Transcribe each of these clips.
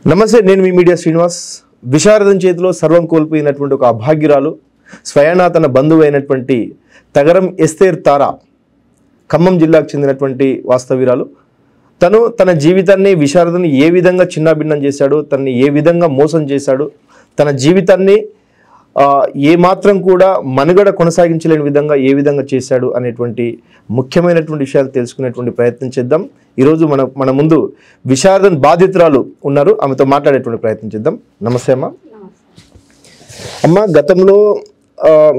నమస్తే, నేను మీ మీడియా శ్రీనివాస్. విశారదం చేతిలో సర్వం కోల్పోయినటువంటి ఒక అభాగ్యురాలు, స్వయానా తన బంధువు అయినటువంటి తగరం ఎస్తేర్ తారా, ఖమ్మం జిల్లాకు చెందినటువంటి వాస్తవ్యురాలు. తను తన జీవితాన్ని, విశారదని ఏ విధంగా చిన్నాభిన్నం చేశాడు, తనని ఏ విధంగా మోసం చేశాడు, తన జీవితాన్ని ఏమాత్రం కూడా మనుగడ కొనసాగించలేని విధంగా ఏ విధంగా చేశాడు అనేటువంటి ముఖ్యమైనటువంటి విషయాలు తెలుసుకునేటువంటి ప్రయత్నం చేద్దాం. ఈరోజు మన ముందు విశారదన్ బాధితురాలు ఉన్నారు, ఆమెతో మాట్లాడేటువంటి ప్రయత్నం చేద్దాం. నమస్తే అమ్మ. అమ్మ, గతంలో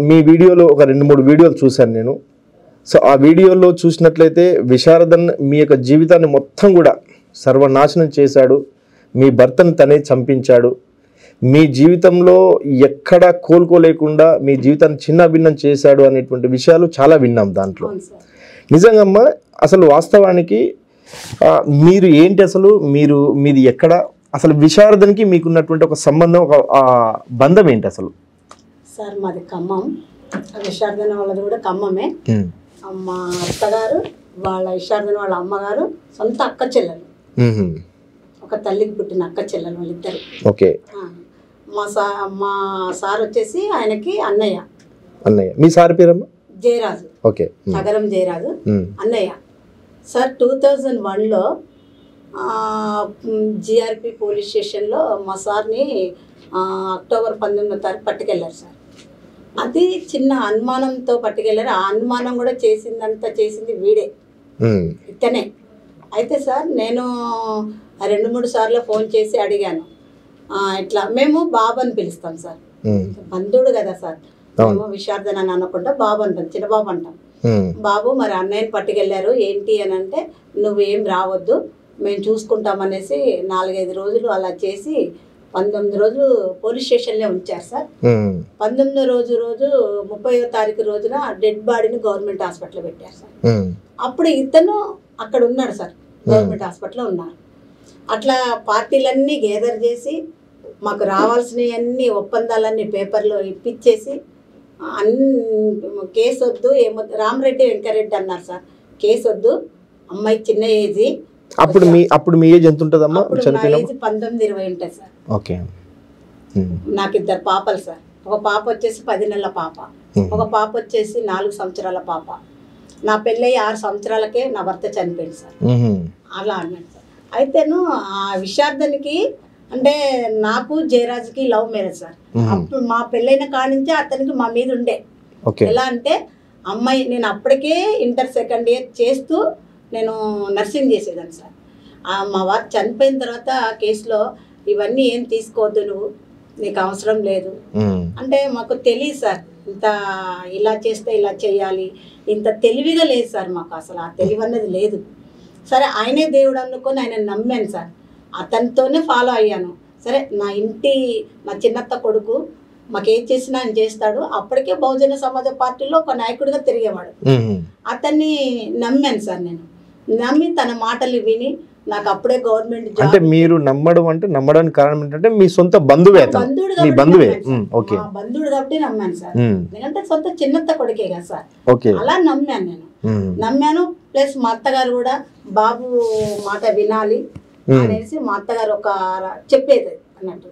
మీ వీడియోలో ఒక 2-3 వీడియోలు చూశాను నేను. సో ఆ వీడియోలో చూసినట్లయితే విశారదన్ మీ యొక్క జీవితాన్ని మొత్తం కూడా సర్వనాశనం చేశాడు, మీ భర్తను తనే చంపించాడు, మీ జీవితంలో ఎక్కడ కోలుకోలేకుండా మీ జీవితాన్ని చిన్నాభిన్నం చేశాడు అనేటువంటి విషయాలు చాలా విన్నాం దాంట్లో. నిజంగా అమ్మ, అసలు వాస్తవానికి మీరు ఏంటి, అసలు మీది ఎక్కడ, అసలు విశారదనికి మీకున్నటువంటి ఒక సంబంధం, ఒక బంధం ఏంటి అసలు? సార్ మాది ఖమ్మం, విశారదన్ వాళ్ళది కూడా ఖమ్మమే. మా అత్తగారు వాళ్ళ విశారదన్ వాళ్ళ అమ్మగారు సొంత అక్క చెల్లెలు, ఒక తల్లికి పుట్టిన అక్క చెల్లెలు వాళ్ళిద్దరు. ఓకే. మా సార్ వచ్చేసి ఆయనకి అన్నయ్య. మీ సార్ పేరమ్మా? జయరాజు. ఓకే. నగరం జయరాజు అన్నయ్య. సార్ 2001లో జిఆర్పి పోలీస్ స్టేషన్లో మా సార్ని అక్టోబర్ 19వ తారీఖు పట్టుకెళ్ళారు సార్. అది చిన్న అనుమానంతో పట్టుకెళ్ళారు. ఆ అనుమానం కూడా చేసింది వీడే, ఇతనే. అయితే సార్ నేను 2-3 సార్లు ఫోన్ చేసి అడిగాను, ఇట్లా మేము బాబు అని పిలుస్తాం సార్, బంధువుడు కదా సార్, మేము విశారదన్ అని అనకుండా బాబు అంటాం, చిన్న బాబు అంటాం. బాబు మరి అన్నయ్యని పట్టుకెళ్ళారు ఏంటి అని అంటే, నువ్వేం రావద్దు మేము చూసుకుంటామనేసి 4-5 రోజులు అలా చేసి 19 రోజులు పోలీస్ స్టేషన్లో ఉంచారు సార్. 19వ రోజు 30వ తారీఖు రోజున డెడ్ బాడీని గవర్నమెంట్ హాస్పిటల్లో పెట్టారు సార్. అప్పుడు ఇతను అక్కడ ఉన్నాడు సార్, గవర్నమెంట్ హాస్పిటల్లో ఉన్నారు. అట్లా పార్టీలన్నీ గేదర్ చేసి మాకు రావాల్సినవన్నీ ఒప్పందాలన్నీ పేపర్లో ఇప్పించేసి కేసు వద్దు, ఏమొద్దు, రామరెడ్డి వెంకరెడ్డి అన్నారు సార్, కేసు వద్దు, అమ్మాయి చిన్న ఏజీ. అప్పుడు మీ ఏజ్ ఎంత ఉంటుందమ్మా? 19-20 ఉంటుంది సార్. ఓకే. నాకు 2 పాపలు సార్. ఒక పాప వచ్చేసి 10 నెలల పాప, ఒక పాప వచ్చేసి 4 సంవత్సరాల పాప. నా పెళ్ళి 6 సంవత్సరాలకే నా భర్త చనిపోయింది సార్. అలా అన్నాడు సార్. అయితేను ఆ విశారదనికి అంటే నాకు జయరాజుకి లవ్ మ్యారేజ్ సార్. అప్పుడు మా పెళ్ళైన కాడి నుంచే అతనికి మా మీద ఉండే. ఎలా అంటే అమ్మాయి, నేను అప్పటికే ఇంటర్ 2nd ఇయర్ చేస్తూ నేను నర్సింగ్ చేసేదాన్ని సార్. మా వారు చనిపోయిన తర్వాత కేసులో ఇవన్నీ ఏం తీసుకోవద్దు, నువ్వు నీకు అవసరం లేదు అంటే మాకు తెలియదు సార్. ఇంత ఇలా చేస్తే ఇలా చేయాలి, ఇంత తెలివిగా లేదు సార్ మాకు, అసలు ఆ తెలివి అన్నది లేదు. సరే ఆయనే దేవుడు అనుకొని ఆయన నమ్మాను సార్, అతనితోనే ఫాలో అయ్యాను. సరే నా చిన్నత్త కొడుకు మాకేం చేసినా ఆయన చేస్తాడు. అప్పటికే బహుజన సమాజ పార్టీలో ఒక నాయకుడిగా తిరిగేవాడు. అతన్ని నమ్మాను సార్. నేను నమ్మి తన మాటలు విని నాకు అప్పుడే గవర్నమెంట్ జాబ్. అంటే మీరు నమ్మడానికి కారణం ఏంటంటే మీ సొంత బంధువే, బంధువుడు కాబట్టి నమ్మాను సార్. ఎందుకంటే సొంత చిన్నత్త కొడుకే కదా సార్, అలా నమ్మాను నేను. నమ్మాను. ప్లస్ మా అత్తగారు కూడా బాబు మాట వినాలి అనేసి మా అత్తగారు ఒక చెప్పేది అన్నట్టు.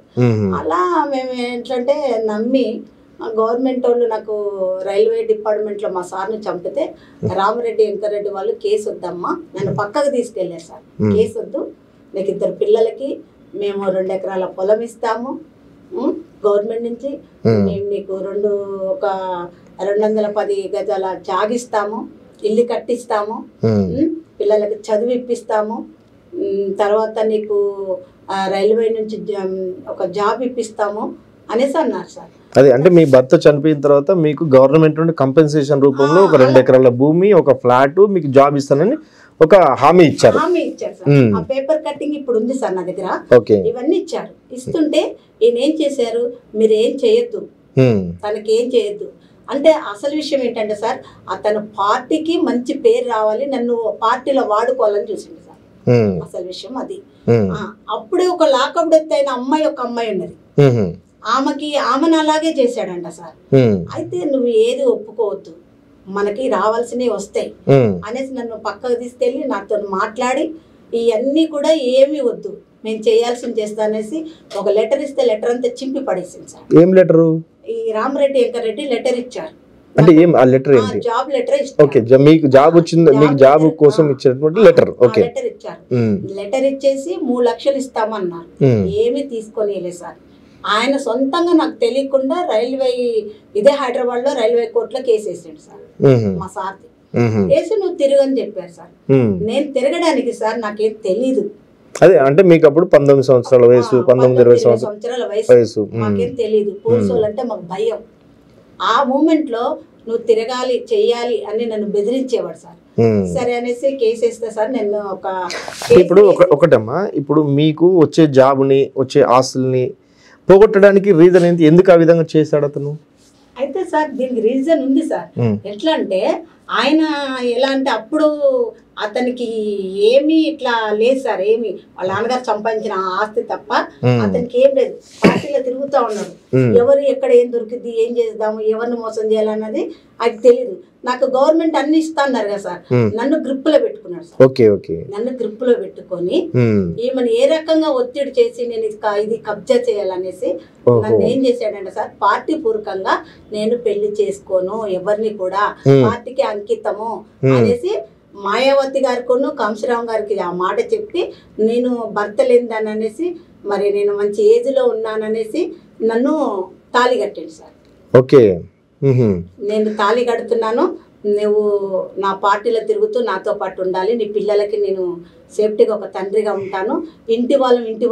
అలా మేము ఏంటంటే నమ్మి గవర్నమెంట్ వాళ్ళు నాకు రైల్వే డిపార్ట్మెంట్లో మా సార్ని చంపితే రామరెడ్డి వెంకరెడ్డి వాళ్ళు కేసు వద్దమ్మా, నన్ను పక్కకు తీసుకెళ్ళారు సార్. కేసు వద్దు, నీకు 2 పిల్లలకి మేము 2 ఎకరాల పొలం ఇస్తాము గవర్నమెంట్ నుంచి, మేము నీకు ఒక 210 గజాల జాగిస్తాము, ఇల్లు కట్టిస్తాము, పిల్లలకి చదువు ఇప్పిస్తాము, తర్వాత నీకు రైల్వే నుంచి ఒక జాబ్ ఇప్పిస్తాము అనేసి అన్నారు సార్. అదే అంటే మీ భర్త చనిపోయిన తర్వాత మీకు గవర్నమెంట్ నుండి కంపెన్సేషన్ రూపంలో ఒక 2 ఎకరాల భూమి, ఒక ఫ్లాట్, మీకు జాబ్ ఇస్తానని ఒక హామీ ఇచ్చారు సార్. ఆ పేపర్ కట్టింగ్ ఇప్పుడు ఉంది సార్ నా దగ్గర. ఇవన్నీ ఇచ్చారు. ఇస్తుంటే ఈయన ఏం చేశారు, మీరు ఏం చేయొద్దు, తనకి ఏం చేయొద్దు అంటే అసలు విషయం ఏంటంటే సార్, అతను పార్టీకి మంచి పేరు రావాలి, నన్ను పార్టీలో వాడుకోవాలని చూసింది సార్. అసలు విషయం అది. అప్పుడే ఒక లాకప్ డెత్ అయిన ఒక అమ్మాయి ఉన్నది, ఆమెను అలాగే చేశాడంట సార్. అయితే నువ్వు ఏది ఒప్పుకోవద్దు, మనకి రావాల్సినవి వస్తాయి అనేసి నన్ను పక్కకు తీసుకెళ్ళి నాతో మాట్లాడి ఇవన్నీ కూడా ఏమి వద్దు, నేను చేయాల్సింది చేస్తా అనేసి ఒక లెటర్ ఇస్తే లెటర్ అంతా చింపి పడేసింది సార్. ఏం లెటరు? ఈ రామరెడ్డి వెంకరెడ్డి లెటర్ ఇచ్చారు. అంటే ఏం ఆ లెటర్ ఏంటి? Job letter. ఓకే, మీకు జాబ్ వచ్చింది, మీకు జాబ్ కోసం ఇచ్చినటువంటి లెటర్. ఓకే, లెటర్ ఇచ్చారు. లెటర్ ఇచ్చేసి 3 లక్షలు ఇస్తామన్నారు. ఏమీ తీసుకొని సార్. ఆయన సొంతంగా నాకు తెలియకుండా రైల్వే ఇదే హైదరాబాద్ లో రైల్వే కోర్టులో కేసు వేసాడు సార్. మా సార్ వేసి నువ్వు తిరగని చెప్పారు సార్. నేను తిరగడానికి సార్ నాకేం తెలీదు. అదే అంటే మీకు అప్పుడు 19 సంవత్సరాల వయసు, 19-20 సంవత్సరాల వయసు, మాకేం తెలీదు. పోలీసు వాళ్ళు అంటే మాకు భయం. ఆ మూమెంట్ లో నువ్వు తిరగాలి చెయ్యాలి అని నన్ను బెదిరించేవాడు సార్. సరే అనేసి కేసు వేస్తా సార్. నేను ఇప్పుడు ఒకటమ్మా, ఇప్పుడు మీకు వచ్చే జాబ్ని, వచ్చే ఆస్తుల్ని పోగొట్టడానికి రీజన్ ఏంటి? ఎందుకు ఆ విధంగా చేశాడు అతను? అయితే సార్ దీనికి రీజన్ ఉంది సార్. ఎట్లా అంటే ఆయన ఎలా అంటే అప్పుడు అతనికి ఏమీ ఇట్లా లేదు సార్. ఏమి వాళ్ళ నాన్నగారు సంపాదించిన ఆస్తి తప్ప అతనికి ఏం లేదు. పార్టీలో తిరుగుతూ ఉన్నారు. ఎవరు ఎక్కడ ఏం దొరికింది, ఏం చేద్దాము, ఎవరిని మోసం చేయాలన్నది అది తెలీదు. నాకు గవర్నమెంట్ అన్ని ఇస్తా అన్నారు కదా సార్. నన్ను గ్రిప్ లో పెట్టుకున్నాడు సార్. నన్ను గ్రిప్ లో పెట్టుకొని ఈమెను ఏ రకంగా ఒత్తిడి చేసి నేను ఇది కబ్జా చేయాలనేసి నన్ను ఏం చేశాడంటే సార్, పార్టీ పూర్వకంగా నేను పెళ్లి చేసుకోను ఎవరిని కూడా, పార్టీకి అంకితము అనేసి మాయావతి గారికి కంసరావు గారికి ఆ మాట చెప్పి నేను భర్త లేదని అనేసి, మరి నేను మంచి ఏజ్ లో ఉన్నాననేసి నన్ను తాళి కట్టాడు సార్. ఓకే, నేను తాళి కడుతున్నాను, నువ్వు నా పార్టీలో తిరుగుతూ నాతో పాటు ఉండాలి, నీ పిల్లలకి నేను సేఫ్టీగా ఒక తండ్రిగా ఉంటాను, ఇంటి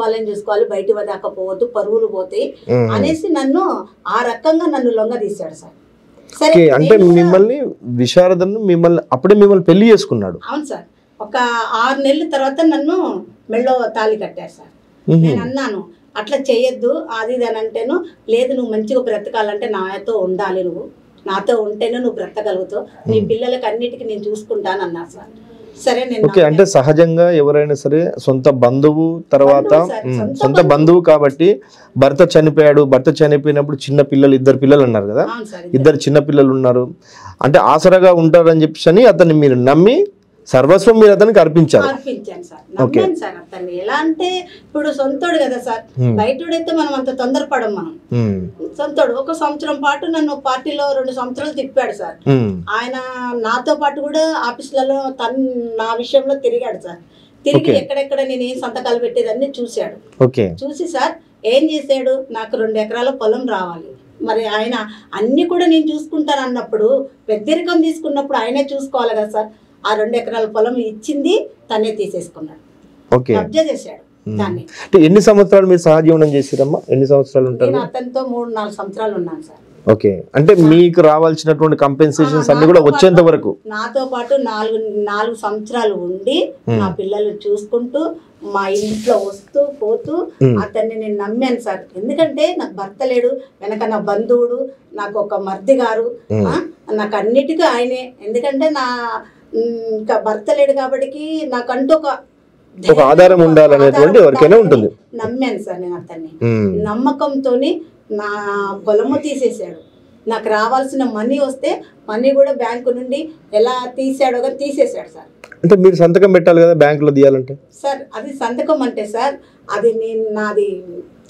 వాళ్ళని చూసుకోవాలి, బయట దాకా పోవద్దు, పరువులు పోతాయి అనేసి నన్ను ఆ రకంగా నన్ను లొంగ తీశాడు సార్. సరే అంటే మిమ్మల్ని విశారదను అప్పుడే మిమ్మల్ని పెళ్లి చేసుకున్నాడు? అవును సార్. ఒక 6 నెలల తర్వాత నన్ను మెళ్ళో తాళి కట్టారు సార్. నేను అన్నాను అట్లా చేయొద్దు అది అని అంటేను, లేదు నువ్వు మంచిగా బ్రతకాలంటే నాతో ఉండాలి, నువ్వు నాతో ఉంటేనే నువ్వు బ్రతకగలుగుతావు, నీ పిల్లలకి అన్నిటికీ నేను చూసుకుంటాను అన్నా సార్. సరే నేను అంటే సహజంగా ఎవరైనా సరే సొంత బంధువు తర్వాత సొంత బంధువు కాబట్టి భర్త చనిపోయాడు, భర్త చనిపోయినప్పుడు చిన్న పిల్లలు 2 పిల్లలు అన్నారు కదా, 2 చిన్న పిల్లలు ఉన్నారు అంటే ఆసరాగా ఉంటారని చెప్పి అతన్ని మీరు నమ్మి సర్వస్వం మీరు అతనికి అర్పించాను సార్. నమ్మాను సార్ అతన్ని. ఎలా అంటే ఇప్పుడు సొంతోడు కదా సార్, బయటోడైతే మనం అంత తొందరపడం. మనం సొంతోడు 1 సంవత్సరం పాటు నన్ను పార్టీలో 2 సంవత్సరాలు తిప్పాడు సార్. ఆయన నాతో పాటు కూడా ఆఫీసులలో నా విషయంలో తిరిగాడు సార్. తిరిగి ఎక్కడెక్కడ నేను ఏం సంతకాలు పెట్టేదాన్ని చూశాడు. చూసి సార్ ఏం చేశాడు, నాకు 2 ఎకరాల పొలం రావాలి, మరి ఆయన అన్ని కూడా నేను చూసుకుంటాను అన్నప్పుడు, పెద్దరికం తీసుకున్నప్పుడు ఆయనే చూసుకోవాలి కదా సార్. ఆ 2 ఎకరాల పొలం ఇచ్చింది తనే తీసేసుకున్నాడు, కబ్జా చేశాడు దాన్ని. ఎన్ని సంవత్సరాలు మీరు సహజీవనం చేసిరమ్మా? ఎన్ని సంవత్సరాలు ఉంటారు? నేను అతనితో 3-4 సంవత్సరాలు ఉన్నాను సార్. ఓకే, అంటే మీకు రావాల్సినటువంటి కంపెన్సేషన్స్ అన్ని కూడా వచ్చేంత వరకు నాతో పాటు 4 సంవత్సరాలు ఉండి నా పిల్లలు చూసుకుంటూ మా ఇంట్లో వస్తూ పోతూ అతన్ని నేను నమ్మాను సార్. ఎందుకంటే నాకు భర్త లేడు, వెనక నా బంధువుడు, నాకు ఒక మర్ది గారు, నాకు అన్నిటికీ ఆయనే. ఎందుకంటే నా ఇంకా భర్త లేడు కాబట్టి నాకంటూ ఒక ఆధారం ఉండాలనేటువంటి ఎవరికైనా ఉంటుంది. నమ్మాను సార్ నేను అతన్ని. నమ్మకంతోని నా పొలము తీసేశాడు. నాకు రావాల్సిన మనీ వస్తే మనీ కూడా బ్యాంకు నుండి ఎలా తీసాడో కానీ తీసేశాడు సార్. అంటే మీరు సంతకం పెట్టాలి కదా బ్యాంకులో తీయాలంటే? సార్ అది సంతకం అంటే సార్ అది నాది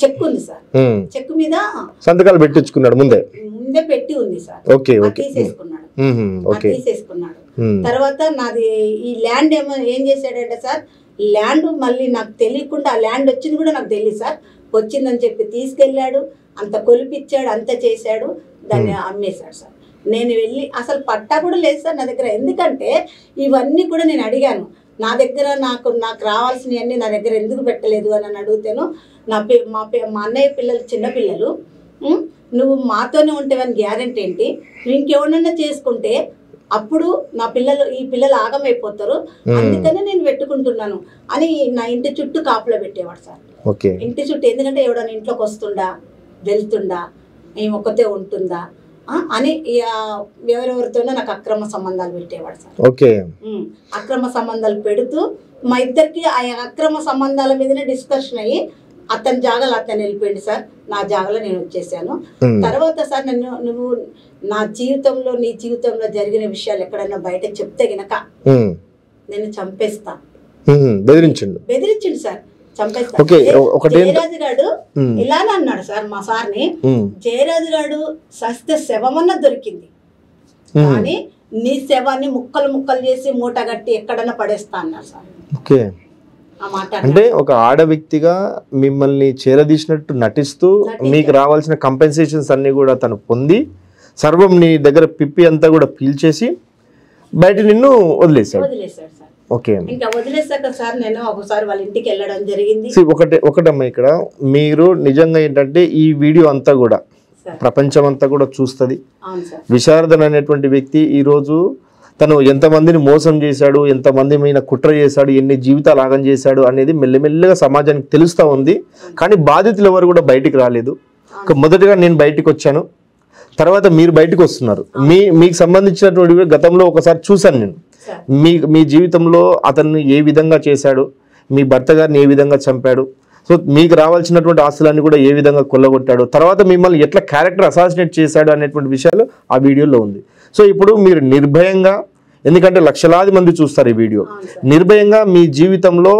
చెక్ ఉంది సార్. చెక్ మీద సంతకాలు పెట్టించుకున్నాడు, ముందే పెట్టి ఉంది సార్. తీసేసుకున్నాడు. తర్వాత నాది ఈ ల్యాండ్ ఏం చేశాడంటే సార్, ల్యాండ్ మళ్ళీ నాకు తెలియకుండా, ఆ ల్యాండ్ వచ్చింది కూడా నాకు తెలియదు సార్, వచ్చిందని చెప్పి తీసుకెళ్ళాడు, అంత కొలిపిచ్చాడు, అంత చేశాడు, దాన్ని అమ్మేశాడు సార్. నేను వెళ్ళి అసలు పట్టా కూడా లేదు సార్ నా దగ్గర. ఎందుకంటే ఇవన్నీ కూడా నేను అడిగాను, నా దగ్గర నాకు రావాల్సినవన్నీ నా దగ్గర ఎందుకు పెట్టలేదు అని అడుగుతాను. మా అన్నయ్య పిల్లలు చిన్నపిల్లలు, నువ్వు మాతోనే ఉంటావని గ్యారెంటీ ఏంటి, నువ్వు ఇంకెవరన్నా చేసుకుంటే అప్పుడు ఈ పిల్లలు ఆగమైపోతారు, అందుకనే నేను పెట్టుకుంటున్నాను అని నా ఇంటి చుట్టూ కాపులో పెట్టేవాడు సార్. ఇంటి చుట్టూ, ఎందుకంటే ఎవడన్నా ఇంట్లోకి వస్తుండా వెళ్తుండా, ఏం ఒక్కతే ఉంటుందా అని ఎవరెవరితోనో నాకు అక్రమ సంబంధాలు పెట్టేవాడు సార్. అక్రమ సంబంధాలు పెడుతూ మా ఇద్దరికి ఆ అక్రమ సంబంధాల మీదనే డిస్కషన్ అయ్యి అతని జాగాలో అతను వెళ్ళిపోయింది సార్, నా జాగాలో నేను వచ్చేసాను. తర్వాత సార్ నువ్వు నా జీవితంలో నీ జీవితంలో జరిగిన విషయాలు ఎక్కడైనా బయట చెప్తే గనక నేను చంపేస్తా బెదిరించిండు సార్. ఓకే, జయరాజు గారు ఇలానే అన్నాడు సార్ మా సార్ని. జయరాజు గారు సస్తే శవమన్న దొరికింది కానీ నీ శవాన్ని ముక్కలు ముక్కలు చేసి మూట గట్టి ఎక్కడన్నా పడేస్తా అన్నారు సార్. ఓకే, అంటే ఒక ఆడ వ్యక్తిగా మిమ్మల్ని చేరదీసినట్టు నటిస్తూ మీకు రావాల్సిన కంపెన్సేషన్స్ అన్ని కూడా తను పొంది సర్వం నీ దగ్గర పిప్పి అంతా కూడా పీల్చేసి బయట నిన్ను వదిలేశాడు సార్. ఓకే, ఇంకా వదిలేసాక సార్ నేను ఒకసారి వాళ్ళ ఇంటికి వెళ్ళడం జరిగింది. ఒకటమ్మా, ఇక్కడ మీరు నిజంగా ఏంటంటే ఈ వీడియో అంతా కూడా ప్రపంచం అంతా కూడా చూస్తుంది. విశారదన్ అనేటువంటి వ్యక్తి ఈరోజు తను ఎంతమందిని మోసం చేశాడు, ఎంతమంది మీద కుట్ర చేశాడు, ఎన్ని జీవితాలు ఆగం చేశాడు అనేది మెల్లమెల్లగా సమాజానికి తెలుస్తూ ఉంది. కానీ బాధితులు ఎవరు కూడా బయటికి రాలేదు. మొదటిగా నేను బయటికి వచ్చాను, తర్వాత మీరు బయటకు వస్తున్నారు. మీకు సంబంధించినటువంటి గతంలో ఒకసారి చూశాను నేను. మీ జీవితంలో అతన్ని ఏ విధంగా చేశాడు, మీ భర్త గారిని ఏ విధంగా చంపాడు, సో మీకు రావాల్సినటువంటి ఆస్తులన్నీ కూడా ఏ విధంగా కొల్లగొట్టాడు, తర్వాత మిమ్మల్ని ఎట్లా క్యారెక్టర్ అసాసినేట్ చేశాడు అనేటువంటి విషయాలు ఆ వీడియోలో ఉంది. సో ఇప్పుడు మీరు నిర్భయంగా, ఎందుకంటే లక్షలాది మంది చూస్తారు ఈ వీడియో, నిర్భయంగా మీ జీవితంలో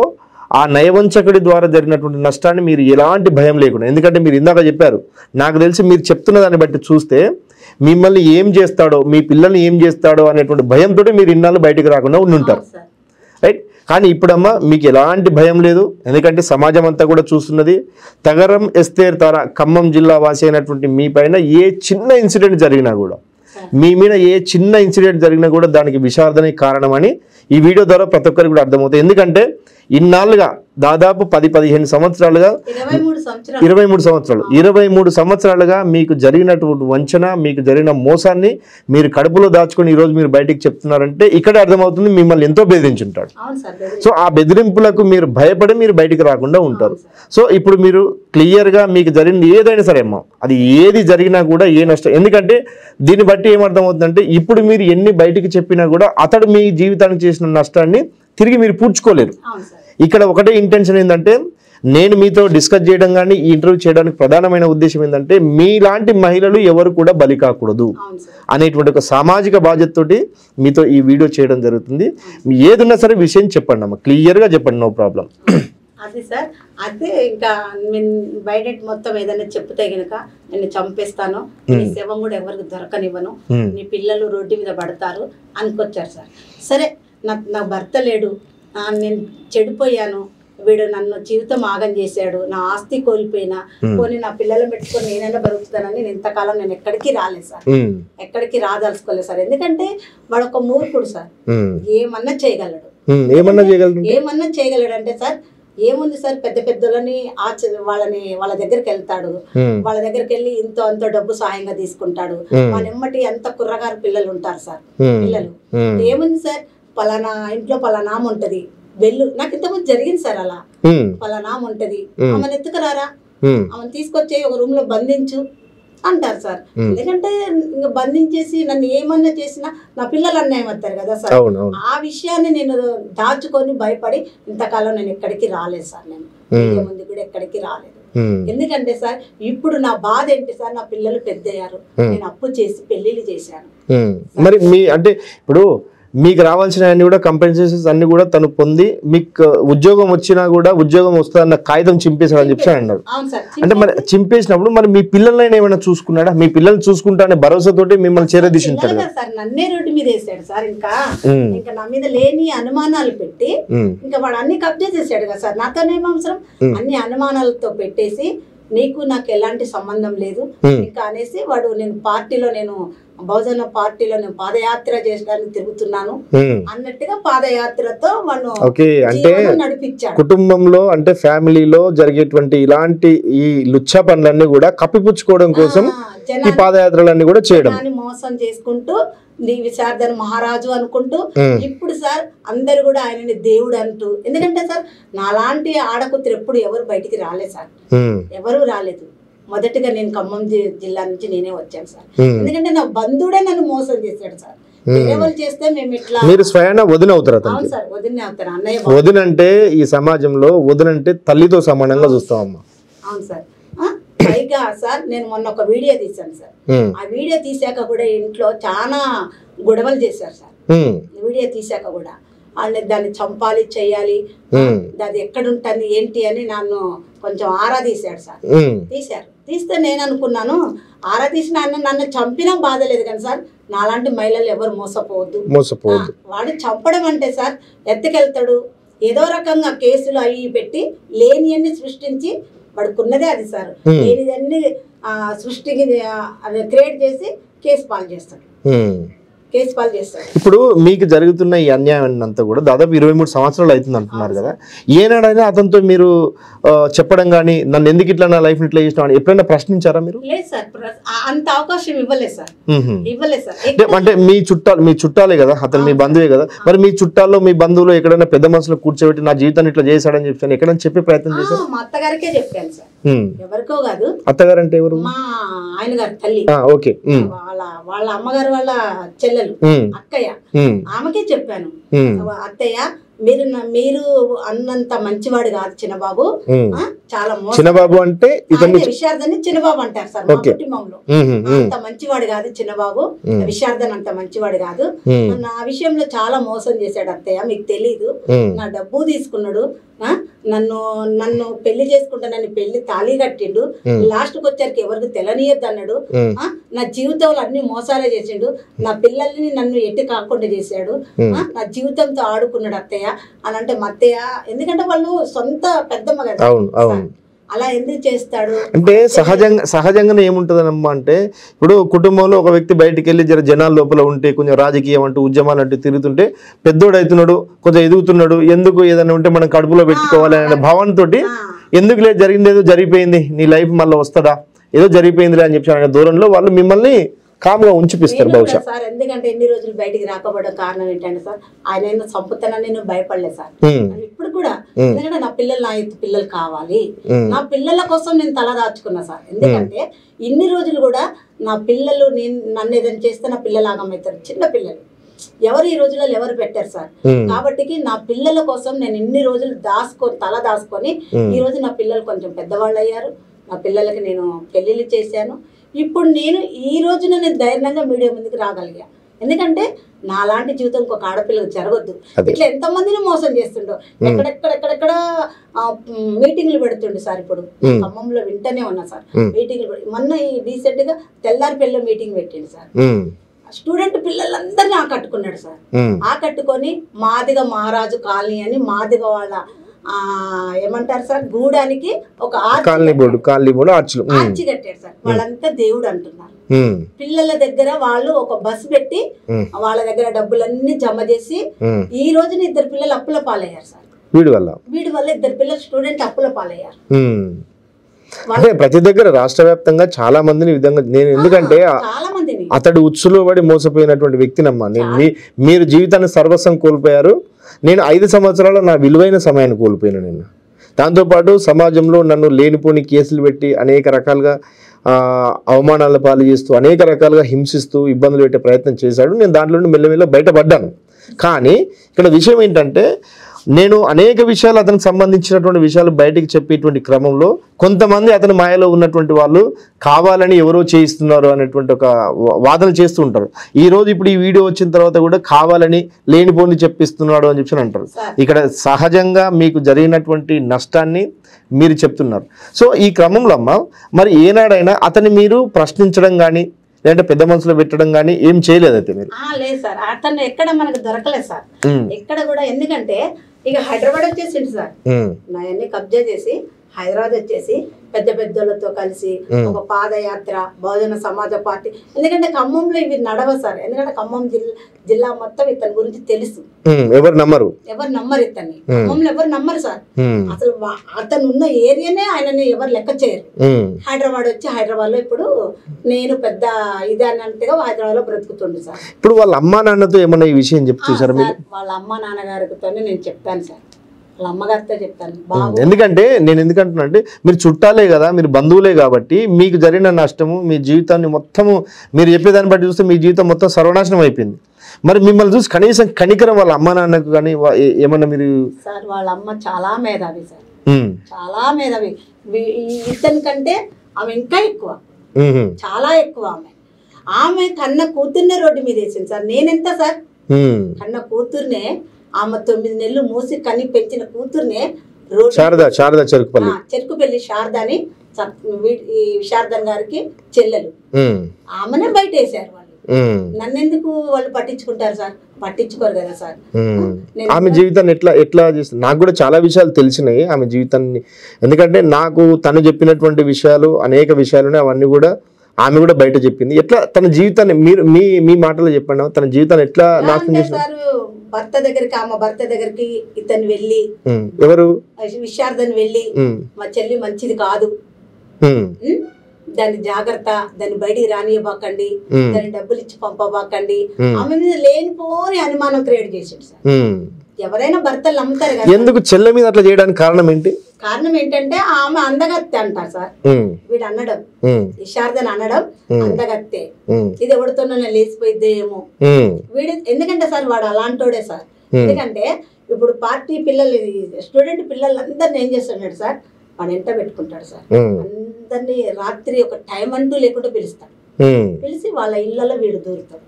ఆ నయవంచకుడి ద్వారా జరిగినటువంటి నష్టాన్ని మీరు ఎలాంటి భయం లేకుండా, ఎందుకంటే మీరు ఇందాక చెప్పారు, నాకు తెలిసి మీరు చెప్తున్న దాన్ని బట్టి చూస్తే మిమ్మల్ని ఏం చేస్తాడో, మీ పిల్లల్ని ఏం చేస్తాడో అనేటువంటి భయంతో మీరు ఇన్నాళ్ళు బయటకు రాకుండా ఉండుంటారు, రైట్? కానీ ఇప్పుడమ్మా మీకు ఎలాంటి భయం లేదు, ఎందుకంటే సమాజం అంతా కూడా చూస్తున్నది. తగరం ఎస్తేర్ తారా ఖమ్మం జిల్లా వాసి అయినటువంటి మీ పైన ఏ చిన్న ఇన్సిడెంట్ జరిగినా కూడా, మీ మీద ఏ చిన్న ఇన్సిడెంట్ జరిగినా కూడా దానికి విశారదనే కారణమని ఈ వీడియో ద్వారా ప్రతి ఒక్కరికి కూడా అర్థమవుతుంది. ఎందుకంటే ఇన్నాళ్ళుగా దాదాపు 10-15 సంవత్సరాలుగా 23 సంవత్సరాలుగా మీకు జరిగినటువంటి వంచన, మీకు జరిగిన మోసాన్ని మీరు కడుపులో దాచుకొని ఈరోజు మీరు బయటికి చెప్తున్నారంటే ఇక్కడే అర్థమవుతుంది మిమ్మల్ని ఎంతో బెదిరించుంటాడు. సో ఆ బెదిరింపులకు మీరు భయపడి మీరు బయటికి రాకుండా ఉంటారు. సో ఇప్పుడు మీరు క్లియర్గా మీకు జరిగింది ఏదైనా సరే అమ్మా, అది ఏది జరిగినా కూడా ఏ నష్టం, ఎందుకంటే దీన్ని బట్టి ఏమర్థమవుతుందంటే ఇప్పుడు మీరు ఎన్ని బయటికి చెప్పినా కూడా అతడు మీ జీవితానికి చేసిన నష్టాన్ని తిరిగి మీరు పూడ్చుకోలేరు. ఇక్కడ ఒకటే ఇంటెన్షన్ ఏంటంటే, నేను మీతో డిస్కస్ చేయడం కానీ ఈ ఇంటర్వ్యూ చేయడానికి ప్రధానమైన ఉద్దేశం ఏంటంటే మీలాంటి మహిళలు ఎవరు కూడా బలి కాకూడదు అనేటువంటి ఒక సామాజిక బాధ్యతతోటి మీతో ఈ వీడియో చేయడం జరుగుతుంది. ఏదున్నా సరే విషయం చెప్పండి అమ్మ, క్లియర్గా చెప్పండి, నో ప్రాబ్లం. అది సార్, అదే ఇంకా నేను బయట మొత్తం ఏదైనా చెప్తే గనక నేను చంపేస్తాను, నీ శవం కూడా ఎవరికి దొరకనివ్వను, నీ పిల్లలు రోడ్డు మీద పడతారు అనుకొచ్చారు సార్. సరే, నా భర్త లేడు, నేను చెడిపోయాను, వీడు నన్ను జీవితం ఆగం చేశాడు, నా ఆస్తి కోల్పోయినా పోనీ నా పిల్లలు పెట్టుకొని నేనైనా బతుకుతానని నేను ఇంతకాలం నేను ఎక్కడికి రాలేదు సార్, ఎక్కడికి రాదలుచుకోలేదు సార్. ఎందుకంటే వాడు ఒక మూర్ఖుడు సార్, ఏమన్నా చేయగలడు, ఏమన్నా చేయగలడు అంటే సార్ ఏముంది సార్, పెద్ద పెద్దలని వాళ్ళ దగ్గరికి వెళ్తాడు, వాళ్ళ దగ్గరికి వెళ్ళి ఇంతో అంతో డబ్బు సాయంగా తీసుకుంటాడు. వాళ్ళ ఎమ్మటి ఎంత కుర్రగారు పిల్లలు ఉంటారు సార్, పిల్లలు ఏముంది సార్, పలానా ఇంట్లో పలానామ ఉంటది, వెళ్ళు, నాకు ఇంతకుముందు జరిగింది సార్ అలా, పలానామ ఉంటది, ఆమెను ఎత్తుకురారా, ఆమెను తీసుకొచ్చి ఒక రూమ్ లో బంధించు అంటారు సార్. ఎందుకంటే ఇంకా బంధించేసి నన్ను ఏమన్నా చేసినా నా పిల్లలు అన్యాయం అవుతారు కదా సార్. ఆ విషయాన్ని నేను దాచుకొని భయపడి ఇంతకాలం నేను ఎక్కడికి రాలేదు సార్, నేను ముందు కూడా ఎక్కడికి రాలేదు. ఎందుకంటే సార్ ఇప్పుడు నా బాధ ఏంటి సార్, నా పిల్లలు పెద్దయ్యారు, నేను అప్పు చేసి పెళ్లిళ్ళు చేశాను. మరి మీ అంటే ఇప్పుడు మీకు రావాల్సిన అన్ని కూడా కంపెన్సేషన్స్ అన్ని కూడా తను పొంది మీకు ఉద్యోగం వచ్చినా కూడా ఉద్యోగం వస్తుందన్న కాగితం చింపేశాడని చెప్పి అన్నారు. అంటే మరి చింపేసినప్పుడు మరి మీ పిల్లలైనా ఏమైనా చూసుకున్నాడా? మీ పిల్లల్ని చూసుకుంటా అనే భరోసాతోటి మిమ్మల్ని చేరదీసి ఉంటాడు సార్. నన్నే రోడ్డు మీద వేసాడు సార్, ఇంకా నా మీద లేని అనుమానాలు పెట్టి ఇంకా వాడు అన్ని కబ్జా చేశాడు కదా సార్. నాతోనేం అవసరం, అన్ని అనుమానాలతో పెట్టేసి నీకు నాకు ఎలాంటి సంబంధం లేదు ఇంకా అనేసి వాడు, నేను పార్టీలో నేను బహుజన పార్టీలో నేను పాదయాత్ర చేయడానికి తిరుగుతున్నాను అన్నట్టుగా పాదయాత్రతో వాడు నడిపించాడు. కుటుంబంలో అంటే ఫ్యామిలీలో జరిగేటువంటి ఇలాంటి ఈ లుచ్చా పనులన్నీ కూడా కప్పిపుచ్చుకోవడం కోసం ఈ పాదయాత్రలన్నీ కూడా చేయడం, మోసం చేసుకుంటూ నీ విశారదన్ మహారాజు అనుకుంటూ ఇప్పుడు సార్ అందరు కూడా ఆయనని దేవుడు అంటూ. ఎందుకంటే సార్ నాలాంటి ఆడకూతురు ఎప్పుడు ఎవరు బయటికి రాలేదు సార్, ఎవరు రాలేదు. మొదటిగా నేను ఖమ్మం జిల్లా నుంచి నేనే వచ్చాను సార్. ఎందుకంటే నా బంధువుడే నన్ను మోసం చేశాడు సార్. ఎవరు చేస్తే మేము ఇట్లా, మీరు స్వయాన వదిన అవుతారు. అవును సార్, వదిన అవుతారు. అన్నయ్య వదిన అంటే ఈ సమాజంలో వదిన అంటే తల్లితో సమానంగా చూస్తామమ్మా. అవును సార్. పైగా సార్ నేను మొన్న ఒక వీడియో తీశాను సార్. ఆ వీడియో తీసాక కూడా ఇంట్లో చాలా గొడవలు చేశారు సార్. వీడియో తీసాక కూడా దాన్ని చంపాలి చేయాలి, అది ఎక్కడుంటుంది ఏంటి అని నన్ను కొంచెం ఆరా తీశాడు సార్. తీస్తే నేను అనుకున్నాను ఆరా తీసిన ఆయన నన్ను చంపినా బాధ లేదు కానీ సార్ నాలాంటి మహిళలు ఎవరు మోసపోవద్దు. వాడు చంపడం అంటే సార్ ఎత్తుకెళ్తాడు, ఏదో రకంగా కేసులు అవి పెట్టి లేనియన్ని సృష్టించి వాడుకున్నదే అది సార్, లేనిదన్నీ సృష్టికి క్రియేట్ చేసి కేసు పాలు చేస్తాడు. ఇప్పుడు మీకు జరుగుతున్న ఈ అన్యాయం అంతా కూడా దాదాపు 23 సంవత్సరాలు అవుతుంది అంటున్నారు కదా, ఏనాడైనా అతనితో మీరు చెప్పడం కానీ నన్ను ఎందుకు ఇట్లా నా లైఫ్ ఇట్లా చేసినా ఎప్పుడైనా ప్రశ్నించారా మీరు? లేదు సార్, అంత అవకాశం ఇవ్వలేదు సార్. అంటే మీ చుట్టాలే కదా, అతను మీ బంధువే కదా, మరి మీ చుట్టాల్లో మీ బంధువులు ఎక్కడైనా పెద్ద మనుషులు కూర్చోబెట్టి నా జీవితాన్ని ఇట్లా చేశాడని చెప్పాను ఎక్కడైనా చెప్పే ప్రయత్నం చేశారు? మా అత్తగారికే చెప్పాను సార్, ఎవరికో కాదు. అత్తగారు అంటే ఎవరు? మా ఆయన గారి తల్లి. ఓకే. వాళ్ళ అమ్మగారు వాళ్ళ చెల్లెలు అక్కయ్య, ఆమెకే చెప్పాను, అత్తయ్య మీరు అన్నంత మంచివాడు కాదు చిన్నబాబు, చాలా చిన్నబాబు అంటే విశారదని చిన్నబాబు అంటారు సార్ మా కుటుంబంలో. అంత మంచివాడు కాదు చిన్నబాబు, విశారదన్ అంత మంచివాడు కాదు, నా విషయంలో చాలా మోసం చేశాడు అత్తయ్య, మీకు తెలీదు. నా డబ్బు తీసుకున్నాడు, నన్ను పెళ్లి చేసుకుంటానని పెళ్లి తాళి కట్టిండు, లాస్ట్ కి వచ్చరికి ఎవరికి తెలనీయద్దు అన్నాడు, నా జీవితంలో అన్ని మోసాలే చేసిండు, నా పిల్లల్ని నన్ను ఎట్టి కాకుండా చేశాడు, నా జీవితంతో ఆడుకున్నాడు అత్తయ్య అని అంటే మా అత్తయ్య, ఎందుకంటే వాళ్ళు సొంత పెద్దమ్మ కదా, అలా ఎందుకు చేస్తాడు అంటే సహజంగానే ఏముంటదనమ్మా అంటే, ఇప్పుడు కుటుంబంలో ఒక వ్యక్తి బయటికి వెళ్ళి జనాల లోపల ఉంటే కొంచెం రాజకీయం అంటూ ఉద్యమాలు అంటూ తిరుగుతుంటే పెద్దోడు అవుతున్నాడు, కొంచెం ఎదుగుతున్నాడు, ఎందుకు ఏదైనా ఉంటే మనం కడుపులో పెట్టుకోవాలి అనే భావనతో ఎందుకు లేదు జరిగింది ఏదో జరిగిపోయింది నీ లైఫ్ మళ్ళీ వస్తుందా ఏదో జరిగిపోయింది అని చెప్పి అనే దూరంలో వాళ్ళు మిమ్మల్ని కామ్గా ఉంచిపిస్తారు బహుశా సార్. ఎందుకంటే ఎన్ని రోజులు బయటికి రాకపోవడం కారణం ఏంటంటే సార్, ఆయన చంపుతానని నేను భయపడలేదు సార్ ఇప్పుడు కూడా. ఎందుకంటే నా పిల్లలు నా ఎత్తు పిల్లలు కావాలి, నా పిల్లల కోసం నేను తల దాచుకున్నా సార్. ఎందుకంటే ఇన్ని రోజులు కూడా నా పిల్లలు నన్ను ఏదైనా చేస్తే నా పిల్లలు ఆగమవుతారు, చిన్న పిల్లలు ఎవరు ఈ రోజులలో ఎవరు పెట్టారు సార్. కాబట్టి నా పిల్లల కోసం నేను ఇన్ని రోజులు తల దాచుకొని ఈ రోజు నా పిల్లలు కొంచెం పెద్దవాళ్ళు అయ్యారు, నా పిల్లలకి నేను పెళ్లిళ్ళు చేశాను. ఇప్పుడు నేను ఈ రోజున నేను ధైర్యంగా మీడియా ముందుకు రాగలిగా, ఎందుకంటే నాలాంటి జీవితం ఇంకొక ఆడపిల్లలకు జరగొద్దు. ఇట్లా ఎంతమందిని మోసం చేస్తుండో, ఎక్కడెక్కడ మీటింగ్లు పెడుతుండే సార్. ఇప్పుడు ఖమ్మంలో వింటనే ఉన్నా సార్ మీటింగ్లు. మొన్న ఈ రీసెంట్ గా తెల్లారిపల్లిలో మీటింగ్ పెట్టిండు సార్, స్టూడెంట్ పిల్లలందరినీ ఆకట్టుకున్నాడు సార్. ఆకట్టుకొని మాదిగ మహారాజు కాలనీ అని మాదిగ వాళ్ళ ఏమంటారు సార్ గూడానికి ఒక ఆర్చి కట్టాడు సార్. వాళ్ళంతా దేవుడు అంటున్నారు. పిల్లల దగ్గర వాళ్ళు ఒక బస్ పెట్టి వాళ్ళ దగ్గర డబ్బులన్నీ జమ చేసి ఈ రోజున 2 పిల్లలు అప్పుల పాలయ్యారు సార్. వీడి వల్ల 2 పిల్లలు స్టూడెంట్ అప్పుల పాలయ్యారు. అంటే ప్రతి దగ్గర రాష్ట్ర వ్యాప్తంగా చాలా మందిని విధంగా నేను, ఎందుకంటే అతడు ఉచ్చులో పడి మోసపోయినటువంటి వ్యక్తినమ్మా నేను. మీరు జీవితాన్ని సర్వస్వం కోల్పోయారు, నేను 5 సంవత్సరాలు నా విలువైన సమయాన్ని కోల్పోయాను. నేను దాంతోపాటు సమాజంలో నన్ను లేనిపోని కేసులు పెట్టి అనేక రకాలుగా అవమానాల పాలు చేస్తూ అనేక రకాలుగా హింసిస్తూ ఇబ్బందులు పెట్టే ప్రయత్నం చేశాడు. నేను దాంట్లో నుండి మెల్లమెల్ల బయటపడ్డాను. కానీ ఇక్కడ విషయం ఏంటంటే, నేను అనేక విషయాలు అతనికి సంబంధించినటువంటి విషయాలు బయటికి చెప్పేటువంటి క్రమంలో కొంతమంది అతని మాయలో ఉన్నటువంటి వాళ్ళు కావాలని ఎవరో చేయిస్తున్నారు అనేటువంటి ఒక వాదన చేస్తూ ఉంటారు. ఈరోజు ఇప్పుడు ఈ వీడియో వచ్చిన తర్వాత కూడా కావాలని లేనిపోని చెప్పిస్తున్నాడు అని చెప్పి అంటారు. ఇక్కడ సహజంగా మీకు జరిగినటువంటి నష్టాన్ని మీరు చెప్తున్నారు. సో ఈ క్రమంలో అమ్మ మరి ఏనాడైనా అతన్ని మీరు ప్రశ్నించడం కానీ లేదంటే పెద్ద మనసులో పెట్టడం కానీ ఏం చేయలేదు అయితే మీరు? లేదు సార్, అతను ఎక్కడ మనకు దొరకలేదు సార్ ఎక్కడ కూడా. ఎందుకంటే ఇక హైదరాబాద్ వచ్చేసిండు సార్, నా అన్ని కబ్జా చేసి హైదరాబాద్ వచ్చేసి పెద్ద పెద్దలతో కలిసి ఒక పాదయాత్ర బహుజన సమాజ పార్టీ. ఎందుకంటే ఖమ్మంలో ఇవి నడవ సార్, ఎందుకంటే ఖమ్మం జిల్లా మొత్తం ఇతని గురించి తెలుసు. ఎవరు నమ్మరు ఇతన్ని ఖమ్మంలో ఎవరు నమ్మరు సార్. అసలు అతను ఉన్న ఏరియానే ఆయనని ఎవరు లెక్క చేయరు. హైదరాబాద్ వచ్చి హైదరాబాద్ లో ఇప్పుడు నేను పెద్ద ఇది అన్నట్టుగా హైదరాబాద్ లో బ్రతుకుతుంది సార్. ఇప్పుడు వాళ్ళ అమ్మా నాన్నతో ఏమన్నా ఈ విషయం చెప్తారు? వాళ్ళ అమ్మా నాన్నగారితో నేను చెప్తాను సార్, వాళ్ళ అమ్మగారితో చెప్తాను. ఎందుకంటే నేను ఎందుకంటున్నా అంటే, మీరు చుట్టాలే కదా, మీరు బంధువులే కాబట్టి మీకు జరిగిన నష్టము మీ జీవితాన్ని మొత్తము మీరు చెప్పేదాన్ని బట్టి చూస్తే మీ జీవితం మొత్తం సర్వనాశనం అయిపోయింది. మరి మిమ్మల్ని చూసి కనీసం కనికరం వాళ్ళ అమ్మ నాన్నకు కానీ ఏమన్నా మీరు? సార్ వాళ్ళ అమ్మ చాలా మేధావి సార్, చాలా మేధావి. ఇతని కంటే ఆమె ఇంకా ఎక్కువ, చాలా ఎక్కువ. ఆమె కన్న కూతుర్నే రోడ్డు మీద వేసింది సార్. నేనెంత సార్, కన్న కూతుర్నే ఆమె 9 నెలలు మూసి కని పెంచిన కూతుర్నే శారదా చెరుకుపల్లి శారదాని ఈ విశారదన్ గారికి చెల్లెలు ఆమెనే బయట వేసారు వాళ్ళు. నన్నెందుకు వాళ్ళు పట్టించుకుంటారు సార్? పట్టించుకోరు కదా సార్. ఆమె జీవితాన్ని ఎట్లా చేస్తుంది నాకు కూడా చాలా విషయాలు తెలిసినాయి ఆమె జీవితాన్ని. ఎందుకంటే నాకు తను చెప్పినటువంటి విషయాలు అనేక విషయాలు అవన్నీ కూడా ఆమె కూడా బయట చెప్పింది. ఎట్లా తన జీవితాన్ని మీరు మీ మాటలో చెప్పండి, తన జీవితాన్ని ఎట్లా నాశనం చేశారు? ఆమె భర్త దగ్గరికి ఇతను వెళ్ళి, ఎవరు విశారదన్ వెళ్ళి, మా చెల్లి మంచిది కాదు, దాని జాగ్రత్త, దాన్ని బయటికి రానియబాకండి, దాన్ని డబ్బులు ఇచ్చి పంపబాకండి, ఆమె మీద లేనిపోని అనుమానం క్రియేట్ చేసాడు సార్. ఎవరైనా భర్తలు నమ్ముతారు కదా. ఎందుకు చెల్లె మీద అట్లా చేయడానికి కారణం ఏంటి? కారణం ఏంటంటే ఆమె అందగత్తె అంటారు సార్. వీడు అనడం, విశారదన్ అనడం అందగత్తె, ఇది ఎవరితోనో లేచిపోయిద్దేమో వీడు. ఎందుకంటే సార్ వాడు అలాంటోడే సార్. ఎందుకంటే ఇప్పుడు పార్టీ పిల్లలు, స్టూడెంట్ పిల్లలందరినీ ఏం చేస్తున్నాడు సార్, వాడు ఎంట పెట్టుకుంటాడు సార్. అందరినీ రాత్రి ఒక టైం అంటూ లేకుండా పిలుస్తాడు. పిలిచి వాళ్ళ ఇళ్లలో వీడు దూరుతాడు.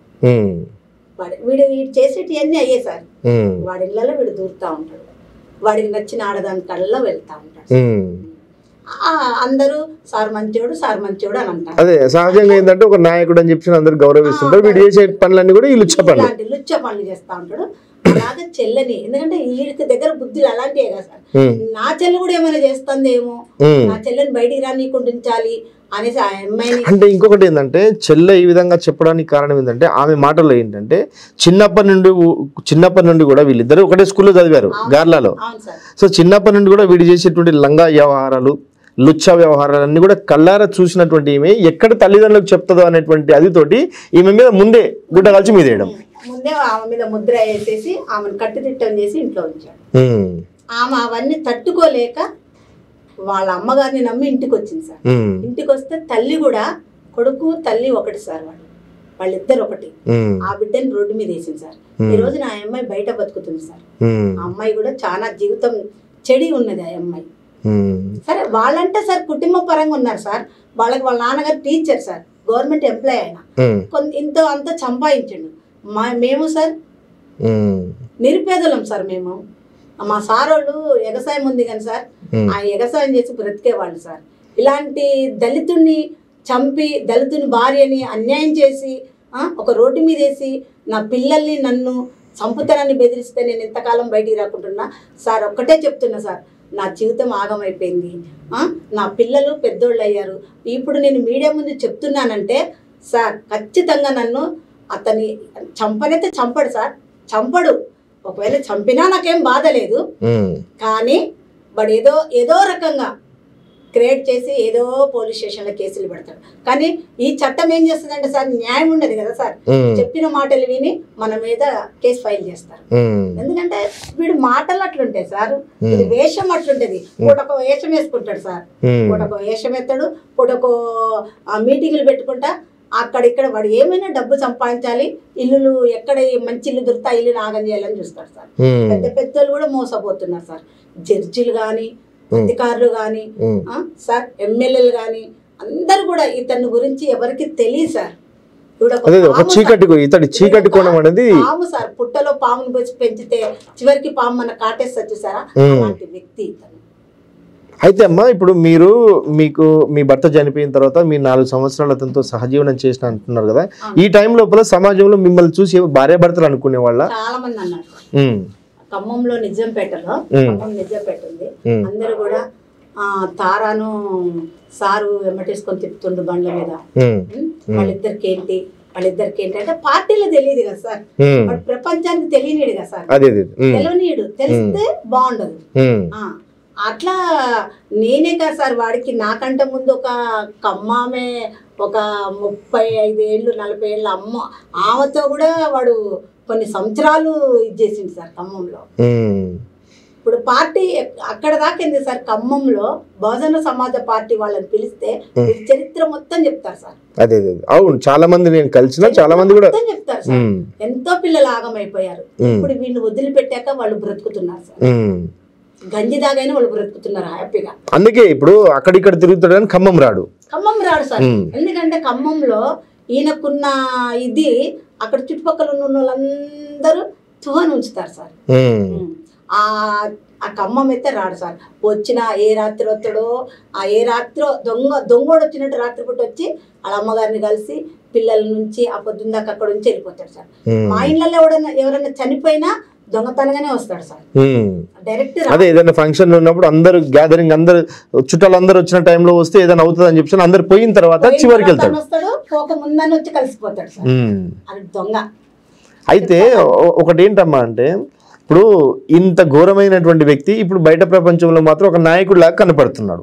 వీడు చేసేటివన్నీ అయ్యే సార్. వాడి ఇళ్లలో వీడు దూరుతా ఉంటాడు. వాడికి నచ్చిన ఆడదాని కళ్ళలో వెళ్తా ఉంటాడు. అందరూ సార్ మంచోడు అని అంటారు. అదే సహజంగా ఏంటంటే ఒక నాయకుడు అని చెప్పి అందరూ గౌరవిస్తుంటారు. వీడు చేసే పనులన్నీ కూడా లుచ్చ పనులు చేస్తా ఉంటాడు. అలాగే చెల్లని, ఎందుకంటే వీడికి దగ్గర బుద్ధులు అలాంటివే కదా సార్. నా చెల్లి కూడా ఏమైనా చేస్తుందేమో, నా చెల్లెని బయటికి రానియకుండా ఉంచాలి అనేసి ఆ అమ్మాయిని. అంటే ఇంకొకటి ఏంటంటే చెల్లె ఈ విధంగా చెప్పడానికి కారణం ఏంటంటే ఆమె మాటల్లో ఏంటంటే చిన్నప్పటి నుండి కూడా వీళ్ళిద్దరు ఒకటే స్కూల్లో చదివారు గార్లాలో. సో చిన్నప్పటి నుండి కూడా వీడు చేసేటువంటి లంగా వ్యవహారాలు, లుచ్చ వ్యవహారాలన్నీ కూడా కళ్ళారా చూసినటువంటి ఈమె ఎక్కడ తల్లిదండ్రులకు చెప్తుందో అనేటువంటి అదితోటి ఈమె మీద ముందే గుడ్డ కలిసి మీద వేయడం, ముందే ఆమె మీద ముద్ర వేసేసి ఆమెను కట్టుదిట్టం చేసి ఇంట్లో ఉంచాడు. ఆమె అవన్నీ తట్టుకోలేక వాళ్ళ అమ్మగారిని నమ్మి ఇంటికి వచ్చింది సార్. ఇంటికి వస్తే తల్లి కూడా, కొడుకు తల్లి ఒకటి సార్, వాళ్ళిద్దరు ఒకటి. ఆ బిడ్డని రోడ్డు మీద వేసింది సార్. ఈ రోజు నా అమ్మాయి బయట బతుకుతుంది సార్. ఆ అమ్మాయి కూడా చాలా జీవితం చెడి ఉన్నది ఆ అమ్మాయి. సరే వాళ్ళంటే సార్ కుటుంబ పరంగా ఉన్నారు సార్. వాళ్ళకి వాళ్ళ నాన్నగారు టీచర్ సార్, గవర్నమెంట్ ఎంప్లాయ్ అయినా ఇంతో అంత సంపాదించండు. మేము సార్ నిరుపేదలం సార్. మేము మా సార్ వాళ్ళు ఎగసాయం ఉంది కానీ సార్, ఆ ఎగసాయం చేసి బ్రతికేవాళ్ళు సార్. ఇలాంటి దళితుడిని చంపి, దళితుని భార్యని అన్యాయం చేసి ఒక రోడ్డు మీద వేసి నా పిల్లల్ని నన్ను చంపుతానని బెదిరిస్తే నేను ఇంతకాలం బయటికి రాకుంటున్నా సార్. ఒక్కటే చెప్తున్నా సార్, నా జీవితం ఆగమైపోయింది. నా పిల్లలు పెద్దోళ్ళు అయ్యారు. ఇప్పుడు నేను మీడియా ముందు చెప్తున్నానంటే సార్ ఖచ్చితంగా నన్ను అతని చంపనైతే చంపడు సార్, చంపడు. ఒకవేళ చంపినా నాకేం బాధ లేదు, కానీ వాడు ఏదో రకంగా క్రియేట్ చేసి ఏదో పోలీస్ స్టేషన్లో కేసులు పెడతాడు. కానీ ఈ చట్టం ఏం చేస్తుందంటే సార్, న్యాయం ఉండదు కదా సార్. చెప్పిన మాటలు విని మన మీద కేసు ఫైల్ చేస్తారు. ఎందుకంటే వీడు మాటలు అట్లుంటాయి సార్, వీడి వేషం అట్లుంటది. పూటకో వేషం వేసుకుంటాడు సార్, పూటకో వేషం ఎత్తాడు, పూటకో మీటింగులు పెట్టుకుంటా అక్కడిక్కడ వాడు ఏమైనా డబ్బు సంపాదించాలి, ఇల్లులు ఎక్కడ మంచి ఇల్లు దొరుకుతా ఇల్లు నాగం చేయాలని చూస్తాడు సార్. పెద్ద పెద్దలు కూడా మోసపోతున్నారు సార్. జడ్జిలు కానీ, అధికారులు కానీ సార్, ఎమ్మెల్యేలు కానీ అందరు కూడా ఇతని గురించి ఎవరికి తెలియదు సార్. పాము సార్, పుట్టలో పామును పోసి పెంచితే చివరికి పాము మన కాటేస్తా చూసారా, అలాంటి వ్యక్తి ఇతను. అయితే అమ్మా, ఇప్పుడు మీకు మీ భర్త చనిపోయిన తర్వాత మీరు 4 సంవత్సరాలు అతనితో సహజీవనం చేసిన అంటున్నారు కదా, ఈ టైం లోపల సమాజంలో మిమ్మల్ని చూసి భార్యాభర్తలు అనుకునే వాళ్ళ చాలా మంది అన్నారు. ఖమ్మంలో నిజంపేటలో, నిజంపేట ఉంది, అందరూ కూడా తారాను సారు వెంబటేసుకొని తిప్పుతుండు బండ్ల మీద. వాళ్ళిద్దరికి ఏంటి అంటే పార్టీలో తెలియదు కదా సార్, వాడు ప్రపంచానికి తెలియనిడు కదా సార్, తెలియనీయుడు, తెలిస్తే బాగుండదు. అట్లా నేనే కదా సార్, వాడికి నాకంటే ముందు ఒక కమ్మామే ఒక 35 ఏళ్ళు 40 ఏళ్ళ అమ్మ, ఆమెతో కూడా వాడు కొన్ని సంవత్సరాలు ఇది చేసింది సార్ ఖమ్మంలో. ఇప్పుడు పార్టీ అక్కడ దాకా ఎందుకు సార్, ఖమ్మంలో బహుజన సమాజ పార్టీ వాళ్ళని పిలిస్తే చరిత్ర మొత్తం చెప్తారు సార్. అదే అవును, చాలా మంది నేను కలిసిన చాలా మంది కూడా చెప్తారు సార్. ఎంతో పిల్లలు ఆగమైపోయారు. ఇప్పుడు వీళ్ళు వదిలిపెట్టాక వాళ్ళు బ్రతుకుతున్నారు సార్. గంజి దాగైనా వాళ్ళు బ్రతుకుతున్నారు హ్యాపీగా. అందుకే ఇప్పుడు అక్కడిక్కడ తిరుగుతాడు కానీ ఖమ్మం రాడు సార్. ఎందుకంటే ఖమ్మంలో ఈయనకున్న ఇది అక్కడ చుట్టుపక్కల ఉన్న వాళ్ళందరూ తుహని ఉంచుతారు సార్. ఆ ఆ ఖమ్మం అయితే రాడు సార్. వచ్చిన ఏ రాత్రి వస్తాడో ఆ ఏ రాత్రి దొంగోడు వచ్చినట్టు రాత్రిపూట వచ్చి వాళ్ళ అమ్మగారిని కలిసి పిల్లల నుంచి ఆ పొద్దున్న దాకా అక్కడ నుంచి వెళ్ళిపోతాడు సార్. మా ఇళ్ళల్లో ఎవరైనా చనిపోయినా దొంగతనంగానే వస్తాడు సార్. డైరెక్ట్ అదే ఏదైనా ఫంక్షన్ ఉన్నప్పుడు అందరు గ్యాదరింగ్, అందరు చుట్టాలు అందరు వచ్చిన టైంలో వస్తే ఏదైనా అవుతుంది అని చెప్పి అందరు పోయిన తర్వాత చివరికి వెళ్తాడు. వస్తాడు, పోక ముందని వచ్చి కలిసిపోతాడు సార్. అది దొంగ. అయితే ఒకటి ఏంటమ్మా అంటే, ఇప్పుడు ఇంత ఘోరమైనటువంటి వ్యక్తి ఇప్పుడు బయట ప్రపంచంలో మాత్రం ఒక నాయకుడు లాగా కనపడుతున్నాడు.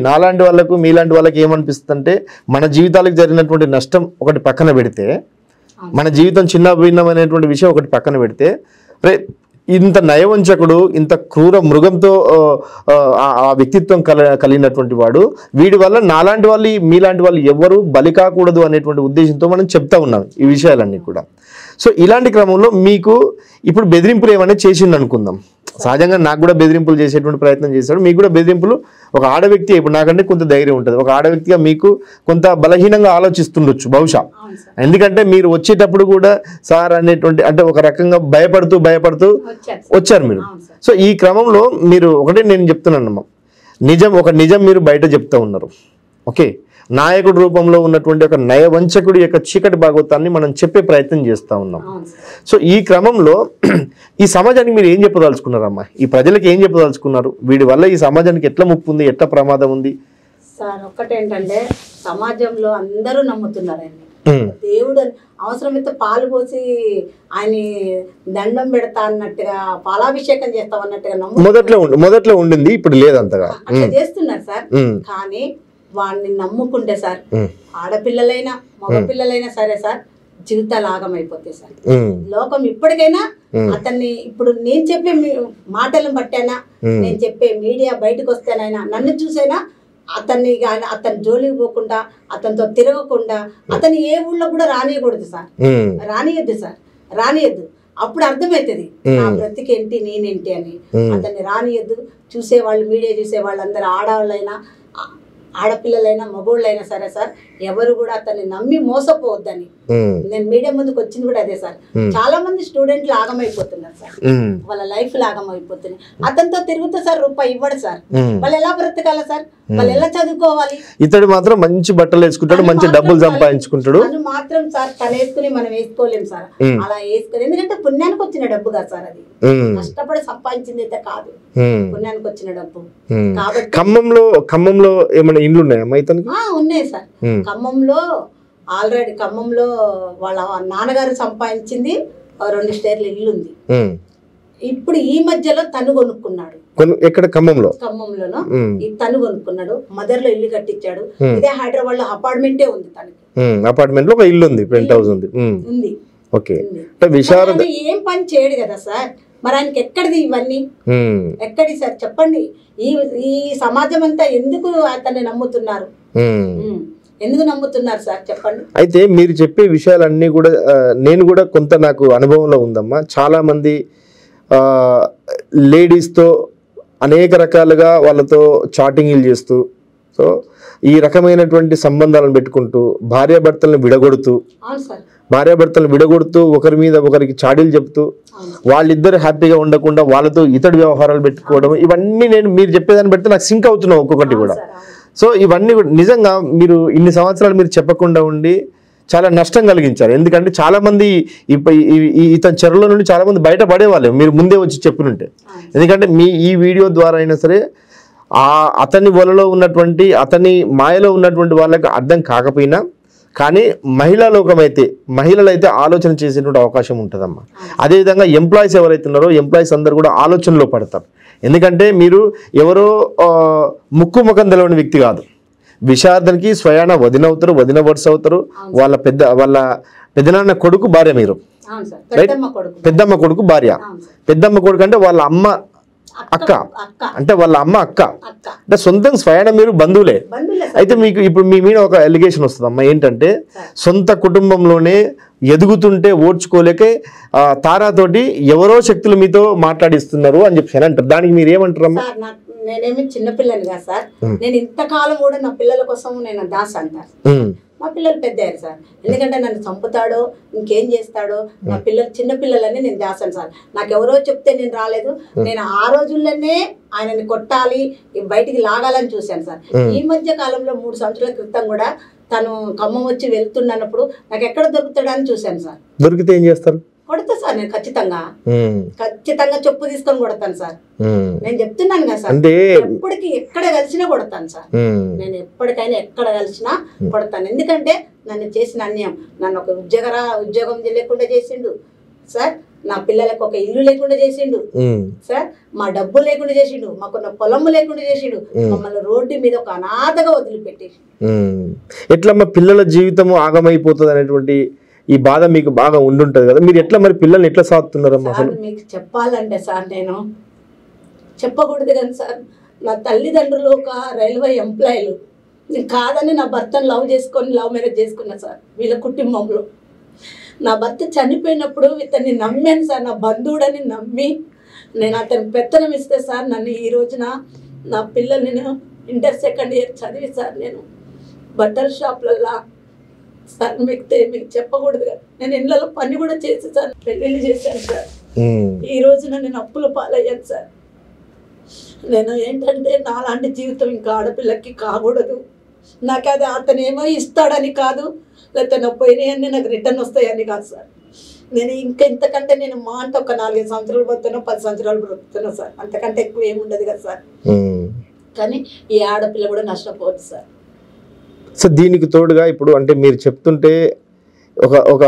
నాలాంటి వాళ్ళకు మీలాంటి వాళ్ళకి ఏమనిపిస్తుంది అంటే, మన జీవితాలకు జరిగినటువంటి నష్టం ఒకటి పక్కన పెడితే, మన జీవితం చిన్న భిన్నమైనటువంటి విషయం ఒకటి పక్కన పెడితే, ఇంత నయవంచకుడు, ఇంత క్రూర మృగంతో ఆ వ్యక్తిత్వం కలిగినటువంటి వాడు, వీడి వల్ల నాలాంటి వాళ్ళు మీలాంటి వాళ్ళు ఎవరు బలి కాకూడదు అనేటువంటి ఉద్దేశంతో మనం చెప్తా ఉన్నాం ఈ విషయాలన్నీ కూడా. సో ఇలాంటి క్రమంలో మీకు ఇప్పుడు బెదిరింపులు ఏమైనా చేసిండు అనుకుందాం. సహజంగా నాకు కూడా బెదిరింపులు చేసేటువంటి ప్రయత్నం చేశాడు, మీకు కూడా బెదిరింపులు. ఒక ఆడ వ్యక్తి ఇప్పుడు నాకంటే కొంత ధైర్యం ఉంటుంది, ఒక ఆడ వ్యక్తిగా మీకు కొంత బలహీనంగా ఆలోచిస్తుండొచ్చు బహుశా. ఎందుకంటే మీరు వచ్చేటప్పుడు కూడా సార్ అనేటువంటి అంటే ఒక రకంగా భయపడుతూ వచ్చారు మీరు. సో ఈ క్రమంలో మీరు ఒకటే నేను చెప్తున్నానమ్మా, ఒక నిజం మీరు బయట చెప్తా ఉన్నారు. ఓకే, నాయకుడి రూపంలో ఉన్నటువంటి ఒక నయవంచకుడి యొక్క చీకటి భాగవతాన్ని మనం చెప్పే ప్రయత్నం చేస్తూ ఉన్నాం. సో ఈ క్రమంలో ఈ సమాజానికి మీరు ఏం చెప్పదలుచుకున్నారమ్మా? ఈ ప్రజలకు ఏం చెప్పదలుచుకున్నారు? వీడి వల్ల ఈ సమాజానికి ఎట్లా ముప్పు ఉంది, ఎట్లా ప్రమాదం ఉంది? సార్ ఒక్కటేంటంటే, సమాజంలో అందరూ నమ్ముతున్నారండి దేవుడు. అవసరమైతే పాలు పోసి ఆయన దండం పెడతా అన్నట్టుగా, పాలాభిషేకం చేస్తాం అన్నట్టుగా మొదట్లో ఉండింది, ఇప్పుడు లేదంతగా అట్లా చేస్తున్నారు సార్. కానీ వాడిని నమ్ముకుంటే సార్, ఆడపిల్లలైనా మగపిల్లలైనా సరే సార్, జీవితాలు ఆగమైపోతాయి సార్. లోకం ఇప్పటికైనా అతన్ని, ఇప్పుడు నేను చెప్పే మాటలను బట్టైనా, నేను చెప్పే మీడియా బయటకు వస్తేనైనా, నన్ను చూసైనా అతన్ని అతని జోలికి పోకుండా, అతనితో తిరగకుండా, అతన్ని ఏ ఊళ్ళో కూడా రానియకూడదు సార్. రానియద్దు. అప్పుడు అర్థమవుతుంది నా బ్రతికేంటి, నేనేంటి అని. అతన్ని రానియద్దు. చూసేవాళ్ళు, మీడియా చూసే వాళ్ళందరూ ఆడవాళ్ళైనా ఆడపిల్లలైనా మగోళ్ళైనా సరే సార్, ఎవరు కూడా అతన్ని నమ్మి మోసపోవద్దని నేను మీడియా ముందుకు వచ్చింది కూడా అదే సార్. చాలా మంది స్టూడెంట్లు ఆగమైపోతున్నారు సార్, వాళ్ళ లైఫ్ ఆగమైపోతున్నాయి. అతనితో తిరుగుతూ సార్ రూపాయి ఇవ్వడు సార్. వాళ్ళు ఎలా బ్రతకాల సార్? వాళ్ళు ఎలా చదువుకోవాలి? ఇతడు మాత్రం మంచి బట్టలు వేసుకుంటాడు, మంచి డబ్బులు సంపాదించుకుంటాడు. అది మాత్రం సార్ తను వేసుకుని మనం వేసుకోలేము సార్. అలా వేసుకుని, ఎందుకంటే పుణ్యానికి వచ్చిన డబ్బు కాదు సార్, అది కష్టపడి సంపాదించింది అయితే కాదు, పుణ్యానికి వచ్చిన డబ్బు. కాబట్టి ఖమ్మంలో ఏమైనా ఇండ్లు ఉన్నాయమ్మా ఇతనికి? ఉన్నాయి సార్. ఖమ్మంలో వాళ్ళ నాన్నగారు సంపాదించింది 2 స్టేర్ల ఇల్లు ఉంది. ఇప్పుడు ఈ మధ్యలో తను కొనుక్కున్నాడు. ఎక్కడ? ఖమ్మంలోనో తను కొనుక్కున్నాడు. మదర్ లో ఇల్లు కట్టించాడు. ఇదే హైదరాబాద్ లో అపార్ట్మెంటే ఉంది తనకి. అపార్ట్మెంట్ లో ఒక ఇల్లు ఉంది, పెంట్ హౌస్ ఉంది. ఓకే, ఏం పని చేయడు కదా సార్. మరి ఆయనకి ఎక్కడిది ఇవన్నీ? ఎక్కడి సార్ చెప్పండి. ఈ సమాజం అంతా ఎందుకు అతన్ని నమ్ముతున్నారు? ఎందుకు నమ్ముతున్నారు సార్ చెప్పండి. అయితే మీరు చెప్పే విషయాలన్నీ కూడా నేను కూడా కొంత నాకు అనుభవంలో ఉందమ్మా. చాలా మంది లేడీస్తో అనేక రకాలుగా వాళ్ళతో చాటింగ్లు చేస్తూ, సో ఈ రకమైనటువంటి సంబంధాలను పెట్టుకుంటూ భార్యాభర్తలను విడగొడుతూ ఒకరి మీద ఒకరికి చాడీలు చెప్తూ వాళ్ళిద్దరు హ్యాపీగా ఉండకుండా వాళ్ళతో ఇతడి వ్యవహారాలు పెట్టుకోవడం, ఇవన్నీ మీరు చెప్పేదాన్ని బట్టి నాకు సింక్ అవుతున్నావు ఒక్కొక్కటి కూడా. సో ఇవన్నీ నిజంగా మీరు ఇన్ని సంవత్సరాలు మీరు చెప్పకుండా ఉండి చాలా నష్టం కలిగించారు. ఎందుకంటే చాలా మంది ఇతని చెరలో నుండి చాలా మంది బయటపడేవాళ్ళు మీరు ముందే వచ్చి చెప్పినుంటే. ఎందుకంటే ఈ వీడియో ద్వారా అయినా సరే అతని వలలో ఉన్నటువంటి, అతని మాయలో ఉన్నటువంటి వాళ్ళకి అర్థం కాకపోయినా, కానీ మహిళలు అయితే ఆలోచన చేసేటువంటి అవకాశం ఉంటుందమ్మా. అదేవిధంగా ఎంప్లాయీస్ ఎవరైతే ఉన్నారో ఎంప్లాయీస్ అందరూ కూడా ఆలోచనలో పడతారు. ఎందుకంటే మీరు ఎవరో ముక్కు ముఖం తెలవని వ్యక్తి కాదు. విశారదనికి స్వయాన వదిన అవుతారు, వదిన వరుస అవుతారు. వాళ్ళ పెద్దనాన్న కొడుకు భార్య మీరు, పెద్దమ్మ కొడుకు భార్య. పెద్దమ్మ కొడుకు అంటే వాళ్ళ అమ్మ అక్క, అంటే అంటే సొంతంగా స్వయాన మీరు బంధువులే. అయితే మీకు ఇప్పుడు మీ మీద ఒక ఎలిగేషన్ వస్తుంది అమ్మా, ఏంటంటే సొంత కుటుంబంలోనే ఎదుగుతుంటే ఓడ్చుకోలేక తారాతోటి ఎవరో శక్తులు మీతో మాట్లాడిస్తున్నారు అని చెప్పి అంటారు. దానికి మీరు ఏమంటారమ్మా? నేనేమి చిన్నపిల్లని కాదు సార్. నేను ఇంతకాలం కూడా నా పిల్లల కోసం నేను దాస్ అంటారు. మా పిల్లలు పెద్దయ్యారు సార్. ఎందుకంటే నన్ను చంపుతాడో ఇంకేం చేస్తాడో, నా పిల్లలు చిన్న పిల్లలని నేను చేస్తాను సార్. నాకు ఎవరో చెప్తే నేను రాలేదు. నేను ఆ రోజుల్లోనే ఆయనని కొట్టాలి, బయటికి లాగాలని చూశాను సార్. ఈ మధ్య కాలంలో 3 సంవత్సరాల క్రితం కూడా తను ఖమ్మం వచ్చి వెళ్తున్నప్పుడు నాకు ఎక్కడ దొరుకుతాడని చూశాను సార్. దొరికితే ఏం చేస్తారు? కొడతా సార్ నేను ఖచ్చితంగా చెప్పు తీసుకొని కొడతాను సార్. నేను చెప్తున్నాను కదా సార్, ఎప్పటికి ఎక్కడ కలిసినా కొడతాను సార్. నేను ఎప్పటికైనా ఎక్కడ కలిసినా కొడతాను. ఎందుకంటే నన్ను చేసిన అన్యాయం, నన్ను ఒక ఉద్యోగం లేకుండా చేసిండు సార్. నా పిల్లలకు ఒక ఇల్లు లేకుండా చేసిండు సార్. మా డబ్బు లేకుండా చేసిండు, మాకున్న పొలము లేకుండా చేసిండు. మమ్మల్ని రోడ్డు మీద ఒక అనాథగా వదిలిపెట్టేసి. ఎట్లా మా పిల్లల జీవితం ఆగమైపోతుంది అనేటువంటి ఈ బాధ మీకు బాగా ఉండుంటది కదా, మీరు ఎట్లా మరి పిల్లల్ని ఎట్లా సాగుతున్నారమ్మా? మీకు చెప్పాలంటే సార్, నేను చెప్పకూడదు కానీ సార్, నా తల్లిదండ్రులు ఒక రైల్వే ఎంప్లాయీలు. నేను కాదని నా భర్తను లవ్ మ్యారేజ్ చేసుకున్నా సార్. వీళ్ళ కుటుంబంలో నా భర్త చనిపోయినప్పుడు ఇతన్ని నమ్మాను సార్. నా బంధువుడని నమ్మి నేను అతని పెత్తనం ఇస్తే సార్, నన్ను ఈ రోజున నా పిల్లల్ని నేను ఇంటర్ 2nd ఇయర్ చదివి సార్, నేను బట్టల షాప్లల్లా సార్, మీకు చెప్పకూడదు కదా, నేను ఇళ్ళలో పని కూడా చేసి సార్ పెళ్ళిళ్ళు చేశాను సార్. ఈ రోజున నేను అప్పుల పాలయ్యాను సార్. నేను ఏంటంటే నాలాంటి జీవితం ఇంకా ఆడపిల్లకి కాకూడదు. నాకు అది అతను ఏమో ఇస్తాడని కాదు, లేకపోతే నా పోయినాయన్నీ నాకు రిటర్న్ వస్తాయని కాదు సార్. నేను ఇంతకంటే నేను మా అంటే ఒక 4-5 సంవత్సరాలు బ్రతుకుతున్నా, 10 సంవత్సరాలు బ్రతుకుతున్నా సార్. అంతకంటే ఎక్కువ ఏముండదు కదా సార్. కానీ ఈ ఆడపిల్ల కూడా నష్టపోదు సార్. సో దీనికి తోడుగా ఇప్పుడు అంటే మీరు చెప్తుంటే ఒక ఒక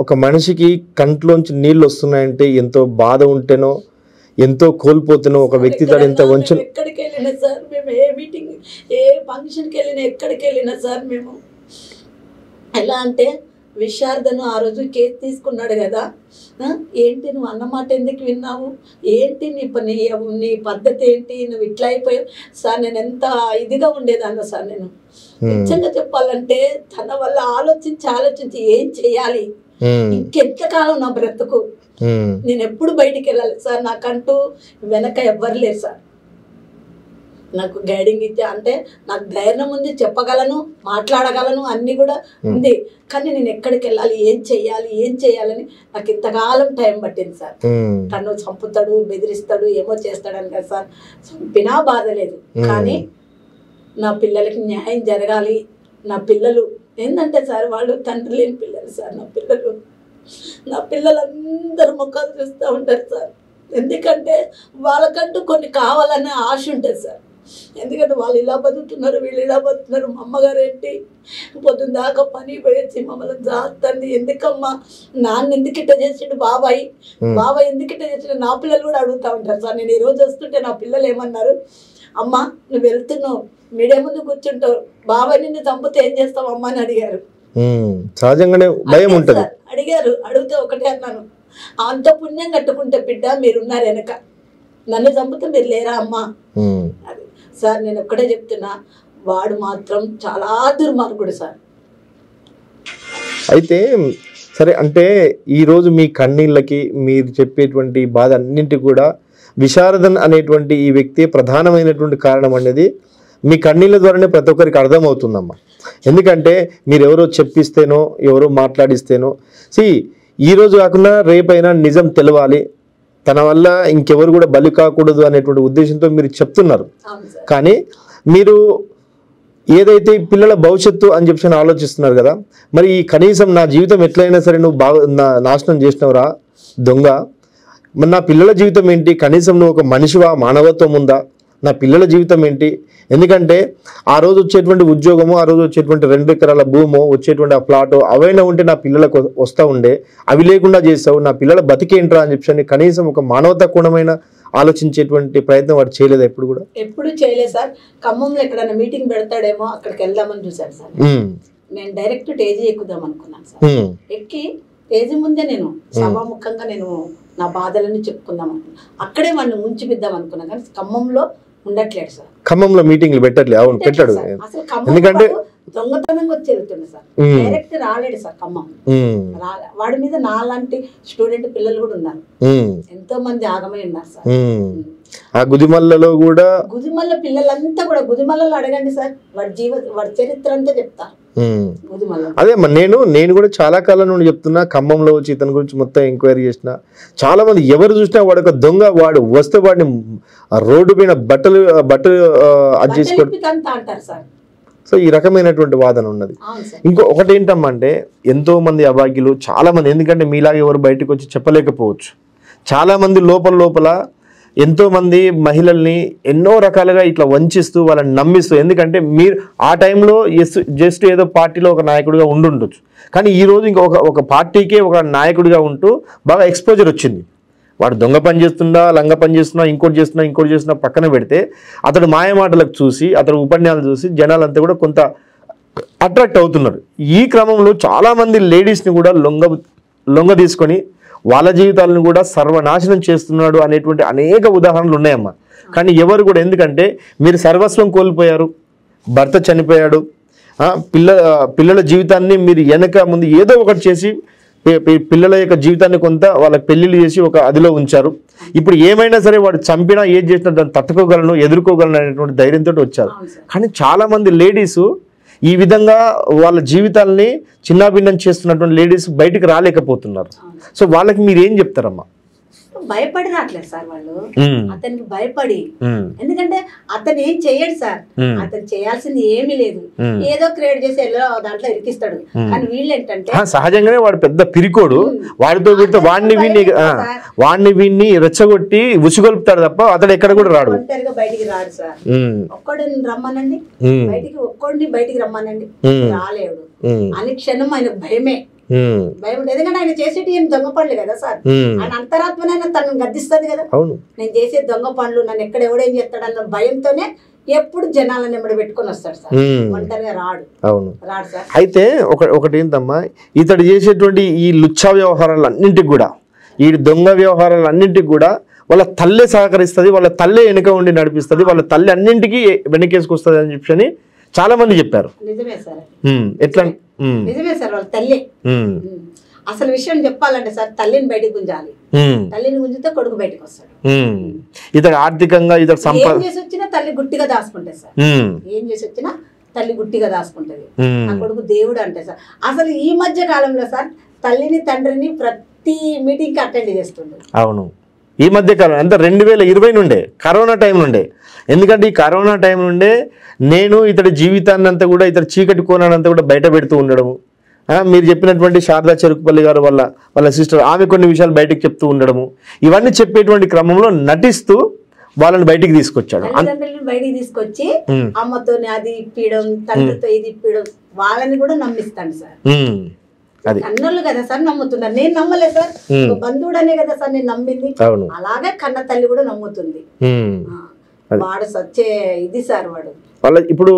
ఒక మనిషికి కంట్లోంచి నీళ్ళు వస్తున్నాయంటే ఎంతో బాధ ఉంటేనో, ఎంతో కోల్పోతేనో, ఒక వ్యక్తి తోడు ఎంత వంచన. ఎక్కడికి వెళ్ళినా సార్ మేము, ఏ మీటింగ్ ఏ ఫంక్షన్కి వెళ్ళినా, ఎక్కడికి వెళ్ళినా సార్ మేము ఎలా అంటే, విశారదను ఆ రోజు కేసు తీసుకున్నాడు కదా, ఏంటి నువ్వు అన్నమాట ఎందుకు విన్నావు, ఏంటి నీ పద్ధతి ఏంటి, నువ్వు ఇట్లా అయిపోయావు సార్. నేను ఎంత ఇదిగా ఉండేదాన్ని సార్. నేను నిజంగా చెప్పాలంటే తన వల్ల ఆలోచించి ఏం చేయాలి, ఇంకెంతకాలం నా బ్రతుకు, నేను ఎప్పుడు బయటికి వెళ్ళాలి సార్. నాకంటూ వెనక ఎవ్వరు లేరు సార్. నాకు గైడింగ్ ఇచ్చే అంటే నాకు ధైర్యం ఉంది, చెప్పగలను, మాట్లాడగలను, అన్నీ కూడా ఉంది. కానీ నేను ఎక్కడికి వెళ్ళాలి, ఏం చేయాలని నాకు ఇంతకాలం టైం పట్టింది సార్. తను చంపుతాడు, బెదిరిస్తాడు, ఏమో చేస్తాడని కదా సార్. చంపినా బాధ లేదు, కానీ నా పిల్లలకి న్యాయం జరగాలి. నా పిల్లలు ఏంటంటే సార్, వాళ్ళు తండ్రి లేని పిల్లలు సార్. నా పిల్లలందరూ ముఖాలు చూస్తూ ఉంటారు సార్. ఎందుకంటే వాళ్ళకంటూ కొన్ని కావాలనే ఆశ ఉంటుంది సార్. ఎందుకంటే వాళ్ళు ఇలా బతుకుతున్నారు, వీళ్ళు ఇలా బతుకుతున్నారు. మా అమ్మగారు ఏంటి పొద్దున్న దాకా పని పోయొచ్చి మమ్మల్ని జాస్తుంది. ఎందుకమ్మా నాన్న ఎందుకు ఇట్ట చేసిండు, బాబాయ్ ఎందుకు ఇట్ట చేసిండు, నా పిల్లలు కూడా అడుగుతూ ఉంటారు సార్. నేను ఈరోజు వస్తుంటే నా పిల్లలు ఏమన్నారు, అమ్మ నువ్వు వెళ్తున్నావు, మీడియా ముందు కూర్చుంటావు, బాబాయ్ నిన్ను చంపితే ఏం చేస్తావు అమ్మ అని అడిగారు. సహజంగానే భయం ఉంటుంది. అడిగితే ఒకటే అన్నాను, అంత పుణ్యం కట్టుకుంటే బిడ్డ మీరున్నారు వెనక, నన్ను చంపితే మీరు లేరా అమ్మా అది సార్. నేను ఒక్కడే చెప్తున్నా, వాడు మాత్రం చాలా దుర్మార్గుడు సార్. అయితే సరే, అంటే ఈరోజు మీ కన్నీళ్ళకి మీరు చెప్పేటువంటి బాధ అన్నింటి కూడా విశారదన్ అనేటువంటి ఈ వ్యక్తి ప్రధానమైనటువంటి కారణం అనేది మీ కన్నీళ్ళ ద్వారానే ప్రతి ఒక్కరికి అర్థమవుతుందమ్మా. ఎందుకంటే మీరు ఎవరో చెప్పిస్తేనో, ఎవరో మాట్లాడిస్తేనో, ఈరోజు కాకుండా రేపైనా నిజం తెలవాలి, తన వల్ల ఇంకెవరు కూడా బలి కాకూడదు అనేటువంటి ఉద్దేశంతో మీరు చెప్తున్నారు. కానీ మీరు ఏదైతే పిల్లల భవిష్యత్తు అని చెప్పి ఆలోచిస్తున్నారు కదా, మరి ఈ కనీసం నా జీవితం ఎట్లయినా సరే నువ్వు బాగా నాశనం చేసినవరా దొంగ, మరి నా పిల్లల జీవితం ఏంటి, కనీసం నువ్వు ఒక మనిషివా, మానవత్వం ఉందా, నా పిల్లల జీవితం ఏంటి? ఎందుకంటే ఆ రోజు వచ్చేటువంటి ఉద్యోగము, ఆ రోజు వచ్చేటువంటి 2 ఎకరాల భూమో, వచ్చేటువంటి ఆ ప్లాటో అవైనా ఉంటే నా పిల్లలకు వస్తూ ఉండే, అవి లేకుండా చేసావు, నా పిల్లల బతికేంట్రా అని చెప్పి కనీసం ఒక మానవతా కోణమైన ఆలోచించేటువంటి ప్రయత్నం వాడు చేయలేదు ఎప్పుడు కూడా? ఎప్పుడు చేయలేదు సార్. ఖమ్మంలో ఎక్కడైనా మీటింగ్ పెడతాడేమో అక్కడికి వెళ్దామని చూశాను సార్. నేను డైరెక్ట్ టేజీ ఎక్కుదాం అనుకున్నాను సార్. ఎక్కి టేజీ ముందే నేను సభాముఖంగా నేను నా బాధలను చెప్పుకుందాం అనుకున్నాను. అక్కడే వాడిని ఉంచిపిద్దాం అనుకున్నాను, కానీ ఖమ్మంలో ఉండట్లేదు సార్. ఖమ్మంలో మీటింగ్లు పెట్టట్లేదు. అవును, పెట్టాడు. ఎందుకంటే దొంగతనంగా వచ్చి వెళ్తుండే సార్, డైరెక్ట్ రాలేడు సార్ ఖమ్మం. వాడి మీద నాలాంటి స్టూడెంట్ పిల్లలు కూడా ఉన్నారు, ఎంతో మంది ఆగమై ఉన్నారు సార్. ఆ గుదిమల్లలో కూడా గుదిమల్ల పిల్లలంతా కూడా, గుదిమల్లలో అడగండి సార్, వాడి చరిత్ర అంతా చెప్తారు. ముదిమల్ల. అదే నేను కూడా చాలా కాలం నుండి చెప్తున్నా, ఖమ్మంలో వచ్చి ఇతని గురించి మొత్తం ఎంక్వైరీ చేసిన. చాలా మంది ఎవరు చూసినా వాడు ఒక దొంగ, వాడు వస్తే వాడిని రోడ్డు పైన బట్టలు అది చేసుకోవడం. అంటారు సార్. సో ఈ రకమైనటువంటి వాదన ఉన్నది. ఒకటి ఏంటమ్మా అంటే, ఎంతో మంది అభాగ్యులు చాలా మంది, ఎందుకంటే మీలాగా ఎవరు బయటకు వచ్చి చెప్పలేకపోవచ్చు, చాలా మంది లోపల ఎంతో మంది మహిళల్ని ఎన్నో రకాలుగా ఇట్లా వంచిస్తూ వాళ్ళని నమ్మిస్తూ, ఎందుకంటే మీరు ఆ టైంలో జస్ట్ ఏదో పార్టీలో ఒక నాయకుడిగా ఉండుండొచ్చు, కానీ ఈరోజు ఇంకా ఒక పార్టీకే ఒక నాయకుడిగా ఉంటూ బాగా ఎక్స్పోజర్ వచ్చింది. వాడు దొంగ పని చేస్తున్నా, లంగ పని చేస్తున్నా, ఇంకోటి చేస్తున్నా పక్కన పెడితే అతడు మాయమాటలకు చూసి, అతడు ఉపన్యాసాలు చూసి జనాలంతా కూడా కొంత అట్రాక్ట్ అవుతున్నారు. ఈ క్రమంలో చాలామంది లేడీస్ని కూడా లొంగ తీసుకొని వాళ్ళ జీవితాలను కూడా సర్వనాశనం చేస్తున్నాడు అనేటువంటి అనేక ఉదాహరణలు ఉన్నాయమ్మా. కానీ ఎవరు కూడా, ఎందుకంటే మీరు సర్వస్వం కోల్పోయారు, భర్త చనిపోయాడు, పిల్లల జీవితాన్ని మీరు వెనక ముందు ఏదో ఒకటి చేసి పిల్లల యొక్క జీవితాన్ని కొంత వాళ్ళకి పెళ్లిళ్ళు చేసి ఒక అదిలో ఉంచారు. ఇప్పుడు ఏమైనా సరే వాడు చంపినా ఏది చేసినా దాన్ని తట్టుకోగలను, ఎదుర్కోగలను అనేటువంటి ధైర్యంతో వచ్చారు. కానీ చాలా మంది లేడీసు ఈ విధంగా వాళ్ళ జీవితాలని చిన్నాభిన్నం చేస్తున్నటువంటి లేడీస్ బయటికి రాలేకపోతున్నారు. సో వాళ్ళకి మీరు ఏం చెప్తారమ్మా? భయపడి రావట్లేదు సార్ వాళ్ళు, అతనికి భయపడి. ఎందుకంటే అతను ఏం చెయ్యడు సార్, అతను చేయాల్సింది ఏమీ లేదు, ఏదో క్రియేట్ చేసి దాంట్లో ఇరికిస్తాడు. కానీ వీళ్ళు ఏంటంటే సహజంగానే వాడు పెద్ద పిరికోడు, వాడితో వీడితో వాడిని వీడిని రెచ్చగొట్టి ఉసిగొల్పుతాడు తప్ప అతడు ఎక్కడ కూడా రాడు, ఒంటరిగా బయటికి రాడు సార్. ఒక్కడిని రమ్మనండి బయటికి, ఒక్కడిని బయటికి రమ్మనండి, రాలేడు. అని క్షణం ఆయనకు భయమే, భయం. ఎందుకంటే ఆయన చేసేటి ఏం దొంగ పనులు కదా సార్, ఆయన అంతరాత్మనైనా తనను గద్దిస్తుంది కదా. నేను చేసే దొంగ పనులు నన్ను ఎక్కడ ఎవడేం చేస్తాడన్న భయంతోనే ఎప్పుడు జనాలను నెమ్మడి పెట్టుకొని వస్తాడు సార్, ఒంటరిగా రాడు. రాడు సార్. అయితే ఒకటి ఏంటమ్మా, ఇతడు చేసేటువంటి ఈ లుచ్చా వ్యవహారాలన్నింటికి కూడా, ఈ దొంగ వ్యవహారాలన్నింటికి కూడా వాళ్ళ తల్లే సహకరిస్తుంది, వాళ్ళ తల్లే వెనుక ఉండి నడిపిస్తుంది, వాళ్ళ తల్లి అన్నింటికీ వెనకేసుకొస్తుంది అని చెప్పి చాలా మంది చెప్పారు. నిజమే సార్, ఎట్లా? నిజమే సార్, వాళ్ళ తల్లి. అసలు విషయం చెప్పాలంటే సార్, తల్లిని బయటకు గుంజాలి, తల్లిని గుంజితే కొడుకు బయటకు వస్తాడు. ఇతడు ఆర్థికంగా ఇతడు ఏం చేసి వచ్చినా తల్లి గుట్టిగా దాచుకుంటుంది సార్, ఏం చేసి వచ్చినా తల్లి గుట్టిగా దాచుకుంటది. నా కొడుకు దేవుడు అంటే సార్. అసలు ఈ మధ్య కాలంలో సార్ తల్లిని తండ్రిని ప్రతి మీటింగ్ కి అటెండ్ చేస్తుండే. అవును, ఈ మధ్య కాలం అంతా 2020 నుండే, కరోనా టైం నుండే. ఎందుకంటే ఈ కరోనా టైం నుండే నేను ఇతడి జీవితాన్ని అంతా కూడా, ఇతడి చీకటి కోణానంతా కూడా బయట పెడుతూ ఉండడము. మీరు చెప్పినటువంటి శారదా చెరుకుపల్లి గారు వాళ్ళ సిస్టర్, ఆమె కొన్ని విషయాలు బయటకు చెప్తూ ఉండడము, ఇవన్నీ చెప్పేటువంటి క్రమంలో నటిస్తూ వాళ్ళని బయటికి తీసుకొచ్చాడు. బయటికి తీసుకొచ్చి అమ్మతో అది ఇప్పియడం, తండ్రితో ఇది ఇప్పియడం, వాళ్ళని కూడా నమ్మిస్తాడు సార్. కన్నోళ్ళు కదా సార్ నమ్ముతున్నారు, నేను నమ్మలేదు సార్, బంధువుడనే కదా సార్ నేను నమ్మింది. అలాగే కన్న తల్లి కూడా నమ్ముతుంది. వాడు సచ్చే ఇది సార్ వాడు. ఇప్పుడు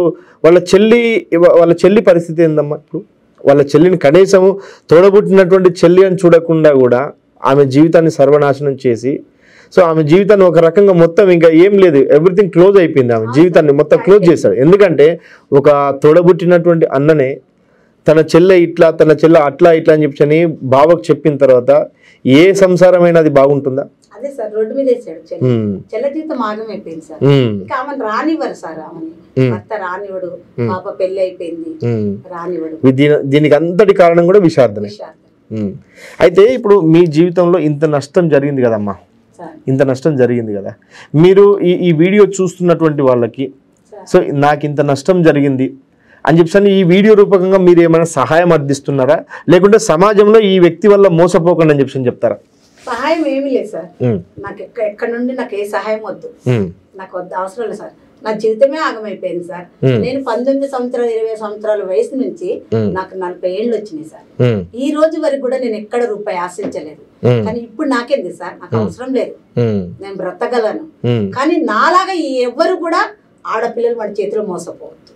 వాళ్ళ చెల్లి పరిస్థితి ఏందమ్మా? ఇప్పుడు వాళ్ళ చెల్లిని కనీసము తోడబుట్టినటువంటి చెల్లి అని చూడకుండా కూడా ఆమె జీవితాన్ని సర్వనాశనం చేసి, సో ఆమె జీవితాన్ని ఒక రకంగా మొత్తం ఇంకా ఏం లేదు, ఎవ్రీథింగ్ క్లోజ్ అయిపోయింది, ఆమె జీవితాన్ని మొత్తం క్లోజ్ చేశాడు. ఎందుకంటే ఒక తోడబుట్టినటువంటి అన్ననే తన చెల్లె ఇట్లా, తన చెల్లె అట్లా ఇట్లా అని చెప్పని బావకు చెప్పిన తర్వాత ఏ సంసారమైనా అది బాగుంటుందా? అదే సార్, రోడ్డు మీద వేసాడు. చెల్ల జీవితం ఆగమైపోయింది సార్. ఇంకా ఆమెను రానివ్వరు సార్, ఆమెని భర్త రానివ్వడు, పాప పెళ్లి అయిపోయింది, రానివ్వడు. దీనికి అంతటి కారణం కూడా విషాదమే. అయితే ఇప్పుడు మీ జీవితంలో ఇంత నష్టం జరిగింది కదమ్మా, ఇంత నష్టం జరిగింది కదా, మీరు ఈ వీడియో చూస్తున్నటువంటి వాళ్ళకి, సో నాకు ఇంత నష్టం జరిగింది అని చెప్పి ఈ వీడియో రూపకంగా మీరు ఏమైనా సహాయం అందిస్తున్నారా, లేకుంటే సమాజంలో ఈ వ్యక్తి వల్ల మోసపోకండి అని చెప్పి చెప్తారా? సహాయం ఏమీ లేదు సార్, నాకు ఎక్కడ నుండి నాకు ఏ సహాయం వద్దు, నాకు వద్దు, అవసరం లేదు సార్. నా జీవితమే ఆగమైపోయింది సార్. నేను 19 సంవత్సరాలు 20 సంవత్సరాల వయసు నుంచి నాకు 40 ఏళ్ళు వచ్చినాయి సార్. ఈ రోజు వరకు కూడా నేను ఎక్కడ రూపాయి ఆశించలేదు. కానీ ఇప్పుడు నాకేంది సార్, నాకు అవసరం లేదు, నేను బ్రతకగలను. కానీ నాలాగా ఎవ్వరు కూడా ఆడపిల్లలు వాడి చేతిలో మోసపోవద్దు.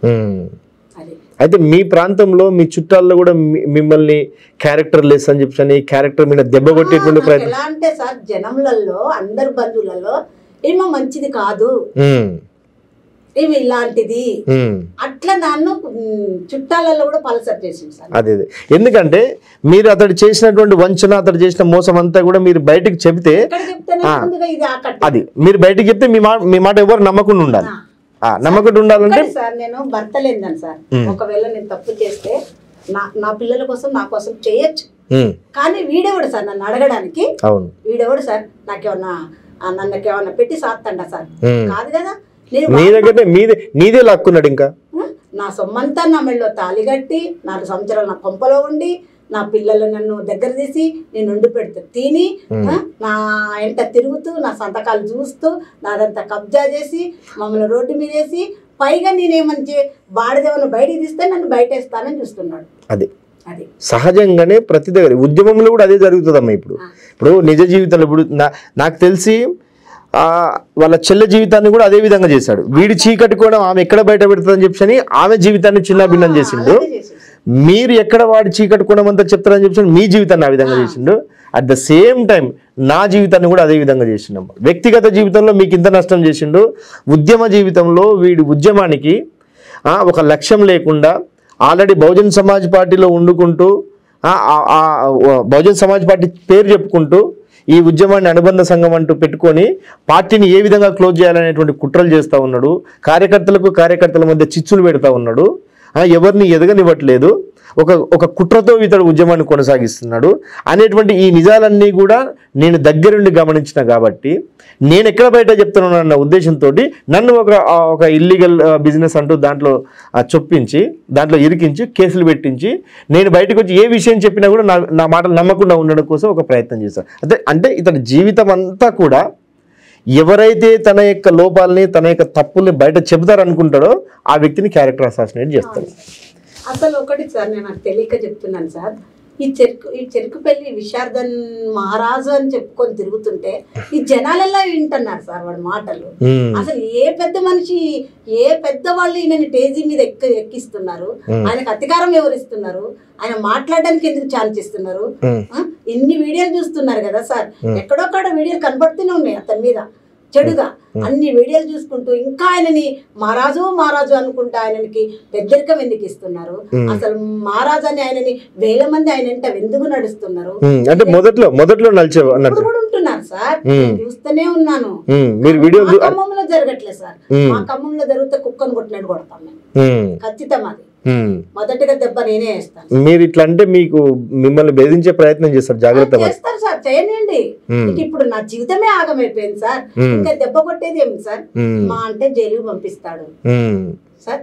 అయితే మీ ప్రాంతంలో మీ చుట్టాల్లో కూడా మిమ్మల్ని క్యారెక్టర్ లెస్ అని చెప్పి క్యారెక్టర్ మీద దెబ్బ కొట్టేటువంటి ప్రయత్నం ఎలా అంటే సార్, జనంలలో అందరు బంధువులలో ఏమో మంచిది కాదు, ఏమి ఇలాంటిది అట్లా నన్ను చుట్టాలలో కూడా పలసర్ చేసింది సార్. అదే ఎందుకంటే మీరు అతడు చేసినటువంటి వంచన, అతడు చేసిన మోసం అంతా కూడా మీరు బయటకు చెప్తే, అది మీరు బయటకు చెప్తే మీ మాట ఎవరు నమ్మకుండా ఉండాలి. నమ్మకం ఉండాలంటే సార్ నేను భర్త లేదని సార్, ఒకవేళ నేను తప్పు చేస్తే నా పిల్లల కోసం నా కోసం చేయొచ్చు, కానీ వీడెవడు సార్ నన్ను అడగడానికి? వీడెవడు సార్ నన్నుకేమన్నా పెట్టి సాత్తండా సార్? కాదు కదా. నీ దగ్గర నీదే లాక్కున్నాడు. ఇంకా నా సొమ్మంతా నా మెళ్ళలో తాలిగట్టి 4 సంవత్సరాలు నా కొంపలో ఉండి నా పిల్లలు నన్ను దగ్గర తీసి నేను ఉండి పెడితే తిని నా ఎంట తిరుగుతూ నా సంతకాలు చూస్తూ నాదంతా కబ్జా చేసి మమ్మల్ని రోడ్డు మీద వేసి పైగా నేనేమని బాడిదేమన్నా బయటికి తీస్తే నన్ను బయటేస్తానని చూస్తున్నాడు. అది సహజంగానే ప్రతి దగ్గర ఉద్యమంలో కూడా అదే జరుగుతుందమ్మా. ఇప్పుడు నిజ జీవితంలో ఇప్పుడు నాకు తెలిసి వాళ్ళ చెల్లె జీవితాన్ని కూడా అదే విధంగా చేశాడు. వీడి చీకటి కూడా ఆమె ఎక్కడ బయట పెడుతుందని చెప్పి ఆమె జీవితాన్ని చిన్న భిన్నం చేసిండు. మీరు ఎక్కడ వాడి చీకటి కోణం అంతా చెప్తారని చెప్పి మీ జీవితాన్ని ఆ విధంగా చేసిండు. అట్ ద సేమ్ టైం నా జీవితాన్ని కూడా అదే విధంగా చేసిండు. వ్యక్తిగత జీవితంలో మీకు ఇంత నష్టం చేసిండు, ఉద్యమ జీవితంలో వీడి ఉద్యమానికి ఒక లక్ష్యం లేకుండా ఆల్రెడీ బహుజన్ సమాజ్ పార్టీలో వండుకుంటూ బహుజన్ సమాజ్ పార్టీ పేరు చెప్పుకుంటూ ఈ ఉద్యమాన్ని అనుబంధ సంఘం అంటూ పెట్టుకొని పార్టీని ఏ విధంగా క్లోజ్ చేయాలనేటువంటి కుట్రలు చేస్తూ ఉన్నాడు. కార్యకర్తల మధ్య చిచ్చులు పెడతా ఉన్నాడు. ఎవరిని ఎదగనివ్వట్లేదు. ఒక కుట్రతో ఇతడు ఉద్యమాన్ని కొనసాగిస్తున్నాడు అనేటువంటి ఈ నిజాలన్నీ కూడా నేను దగ్గరుండి గమనించిన కాబట్టి నేను ఎక్కడ బయట చెప్తున్నాను అన్న ఉద్దేశంతో నన్ను ఒక ఇల్లీగల్ బిజినెస్ అంటూ దాంట్లో చొప్పించి దాంట్లో ఇరికించి కేసులు పెట్టించి నేను బయటకు వచ్చి ఏ విషయం చెప్పినా కూడా నా మాటలు నమ్మకుండా ఉండడం కోసం ఒక ప్రయత్నం చేశాను. అంటే ఇతడి జీవితం అంతా కూడా ఎవరైతే తన యొక్క లోపాలని తన యొక్క తప్పుల్ని బయట చెబుతారనుకుంటాడో ఆ వ్యక్తిని క్యారెక్టర్ అసాసినేట్ చేస్తాడు. అసలు ఒకటి సార్ నేను నాకు తెలియక చెప్తున్నాను సార్, ఈ చెరుకుపల్లి విశారదన్ మహారాజు అని చెప్పుకొని తిరుగుతుంటే ఈ జనాలెలా వింటున్నారు సార్ వాడి మాటలు. అసలు ఏ పెద్ద మనిషి ఏ పెద్దవాళ్ళు ఈయనని టేజీ మీద ఎక్కిస్తున్నారు? ఆయనకు అధికారం ఎవరిస్తున్నారు? ఆయన మాట్లాడడానికి ఎందుకు ఛాన్స్ ఇస్తున్నారు? ఇన్ని వీడియోలు చూస్తున్నారు కదా సార్, ఎక్కడొక్కడ వీడియోలు కనబడుతూనే ఉన్నాయి అతని మీద చెడుగా. అన్ని వీడియోలు చూసుకుంటూ ఇంకా ఆయనని మహారాజు అనుకుంటూ ఆయనకి పెద్దరికం ఎందుకు ఇస్తున్నారు? అసలు మహారాజు అని ఆయనని 1000 మంది ఆయన ఎందుకు నడుస్తున్నారు? అంటే మొదట్లో కూడా ఉంటున్నారు సార్, చూస్తూనే ఉన్నాను. ఖమ్మంలో జరగట్లేదు సార్, మా ఖమ్మంలో జరిగితే కుక్కను కొట్టినట్టు కొడతాం మేము, ఖచ్చితం. అది మొదటిగా దెబ్బ నేనే వేస్తాను. మీరు ఇట్లా అంటే మీకు మిమ్మల్ని బెదిరించే ప్రయత్నం చేస్తారు, జాగ్రత్త చేస్తారు సార్. చేయనండి, ఇప్పుడు నా జీవితమే ఆగమైపోయింది సార్. ఇంకా దెబ్బ కొట్టేది ఏమి సార్? మా అంటే జైలుకి పంపిస్తాడు సార్,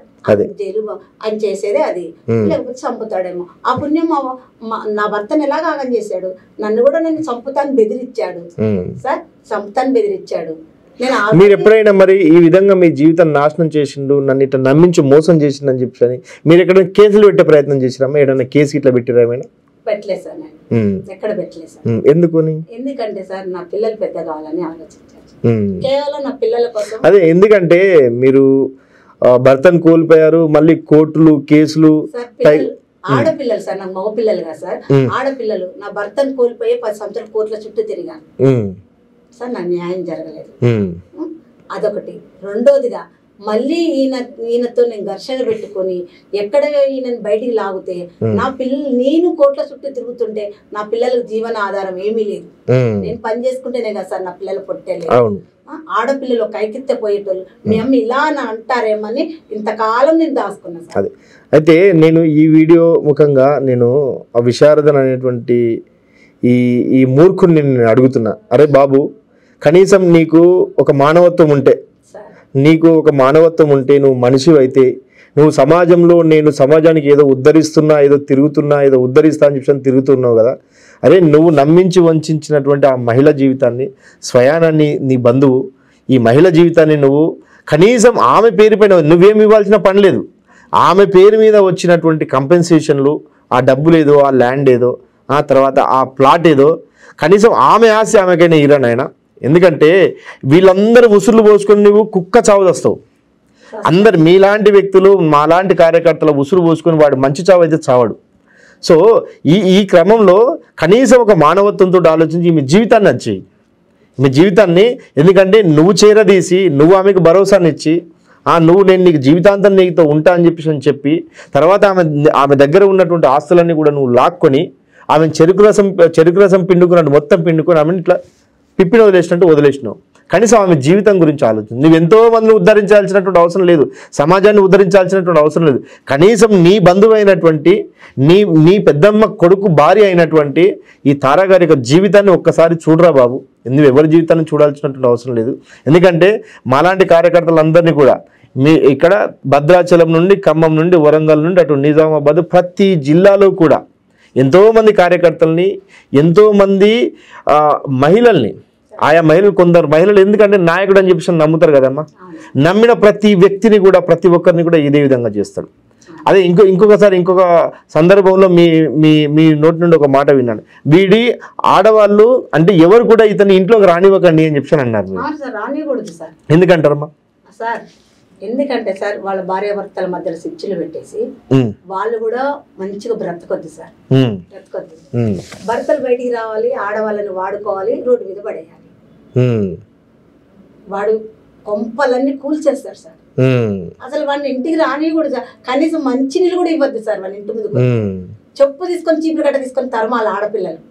జైలు ఆయన చేసేదే అది. లేకపోతే చంపుతాడేమో. ఆ పుణ్యం నా భర్తను ఎలాగ ఆగం చేశాడు, నన్ను కూడా నన్ను చంపుతాను బెదిరించాడు సార్, చంపుతాను బెదిరించాడు. మీరు ఎప్పుడైనా మరి ఈ విధంగా మీ జీవితం నాశనం చేసిండు, నన్ను ఇట్లా నమ్మించి మోసం చేసిండు అని చెప్పి మీరు ఎక్కడైనా కేసులు పెట్టే ప్రయత్నం చేసినామా? ఏదైనా కేసు ఇట్లా పెట్టిరా? ఏమైనా పెట్టలేదు సార్, ఎక్కడ పెట్టలేదు సార్. ఎందుకంటే సార్ నా పిల్లలు పెద్ద కావాలని ఆలోచించారు, కేవలం నా పిల్లల కోసం. అదే, ఎందుకంటే మీరు భర్తను కోల్పోయారు, మళ్ళీ కోర్టులు కేసులు. ఆడపిల్లలు సార్, నాకు మగ పిల్లలు కదా సార్, ఆడపిల్లలు. నా భర్తను కోల్పోయి 10 సంవత్సరాలు కోర్టుల చుట్టూ తిరిగాను సార్, నాకు న్యాయం జరగలేదు. అదొకటి. రెండోదిగా మళ్ళీ ఈయనతో నేను ఘర్షణ పెట్టుకొని ఎక్కడ ఈయనని బయటికి లాగితే నా పిల్లలు, నేను కోట్ల చుట్టూ తిరుగుతుంటే నా పిల్లలకు జీవన ఆధారం ఏమీ లేదు. నేను పని చేసుకుంటేనే కదా సార్ నా పిల్లలు పొట్టేలేదు. ఆడపిల్లలు ఒక ఐకిత్తే పోయేటోళ్ళు, మీ అమ్మ ఇలా అని అంటారేమని ఇంతకాలం నేను దాచుకున్నా సార్. అయితే నేను ఈ వీడియో ముఖంగా నేను విశారదన్ అనేటువంటి ఈ మూర్ఖుని నేను అడుగుతున్నా, అరే బాబు, కనీసం నీకు ఒక మానవత్వం ఉంటే, నువ్వు మనిషి అయితే, నువ్వు సమాజంలో నేను సమాజానికి ఏదో ఉద్ధరిస్తున్నా, ఏదో ఉద్ధరిస్తా అని చెప్పి తిరుగుతున్నావు కదా. అరే, నువ్వు నమ్మించి వంచినటువంటి ఆ మహిళ జీవితాన్ని, స్వయానాన్ని, నీ బంధువు ఈ మహిళ జీవితాన్ని నువ్వు కనీసం ఆమె పేరు పైన నువ్వేమి ఇవ్వాల్సిన పని లేదు. ఆమె పేరు మీద వచ్చినటువంటి కంపెన్సేషన్లు, ఆ డబ్బులు ఏదో, ఆ ల్యాండ్ ఏదో, ఆ తర్వాత ఆ ప్లాట్ ఏదో, కనీసం ఆమె ఆశ ఆమెకైనా ఇరానైనా. ఎందుకంటే వీళ్ళందరూ ఉసుర్లు పోసుకొని నువ్వు కుక్క చావు వస్తావు. అందరు మీలాంటి వ్యక్తులు, మాలాంటి కార్యకర్తల ఉసురు పోసుకొని వాడు మంచి చావు అయితే చావాడు. సో ఈ క్రమంలో కనీసం ఒక మానవత్వంతో ఆలోచించి మీ జీవితాన్ని వచ్చేయి, మీ జీవితాన్ని. ఎందుకంటే నువ్వు చేరదీసి, నువ్వు ఆమెకు భరోసాని ఇచ్చి, నేను నీకు జీవితాంతం నీతో ఉంటా అని చెప్పి తర్వాత ఆమె దగ్గర ఉన్నటువంటి ఆస్తులన్నీ కూడా నువ్వు లాక్కొని ఆమెను చెరుకు రసం పిండుకున్నట్టు మొత్తం పిండుకొని ఆమెను ఇట్లా పిప్పిని వదిలేసినట్టు వదిలేసినావు. కనీసం ఆమె జీవితం గురించి ఆలోచన. నువ్వు ఎంతో మందిని ఉద్ధరించాల్సినటువంటి అవసరం లేదు, సమాజాన్ని ఉద్ధరించాల్సినటువంటి అవసరం లేదు. కనీసం నీ బంధువు అయినటువంటి నీ పెద్దమ్మ కొడుకు భార్య అయినటువంటి ఈ తారా గారి యొక్క జీవితాన్ని ఒక్కసారి చూడరా బాబు. నువ్వు ఎవరి జీవితాన్ని చూడాల్సినటువంటి అవసరం లేదు. ఎందుకంటే మాలాంటి కార్యకర్తలందరినీ కూడా ఇక్కడ భద్రాచలం నుండి, ఖమ్మం నుండి, వరంగల్ నుండి, అటు నిజామాబాద్, ప్రతి జిల్లాలో కూడా ఎంతోమంది కార్యకర్తల్ని, ఎంతోమంది మహిళల్ని, ఆయా మహిళలు, కొందరు మహిళలు ఎందుకంటే నాయకుడు అని చెప్పేసి నమ్ముతారు కదమ్మా, నమ్మిన ప్రతి వ్యక్తిని కూడా, ప్రతి ఒక్కరిని కూడా ఇదే విధంగా చేస్తాడు. అదే ఇంకొకసారి ఇంకొక సందర్భంలో మీ నోటి నుండి ఒక మాట విన్నాను, వీడి ఆడవాళ్ళు అంటే ఎవరు కూడా ఇతని ఇంట్లోకి రానివ్వకండి అని చెప్పి అన్నారు. ఎందుకంటారమ్మా సార్? ఎందుకంటే సార్ వాళ్ళ భార్యాభర్తల మధ్యలో స్విచ్లు పెట్టేసి వాళ్ళు కూడా మంచిగా బ్రతకొద్దు సార్, బ్రతకొద్దు. భర్తలు బయటికి రావాలి, ఆడవాళ్ళని వాడుకోవాలి, రోడ్డు మీద పడేయాలి. వాడు కొంపలన్నీ కూల్చేస్తారు సార్. అసలు వాడిని ఇంటికి రానియకూడదు సార్. కనీసం మంచినీళ్ళు కూడా ఇవ్వద్దు సార్ వాళ్ళ ఇంటి ముందుకు. చెప్పు తీసుకొని చీపురు గట్ట తీసుకొని తరమాలి ఆడపిల్లలు.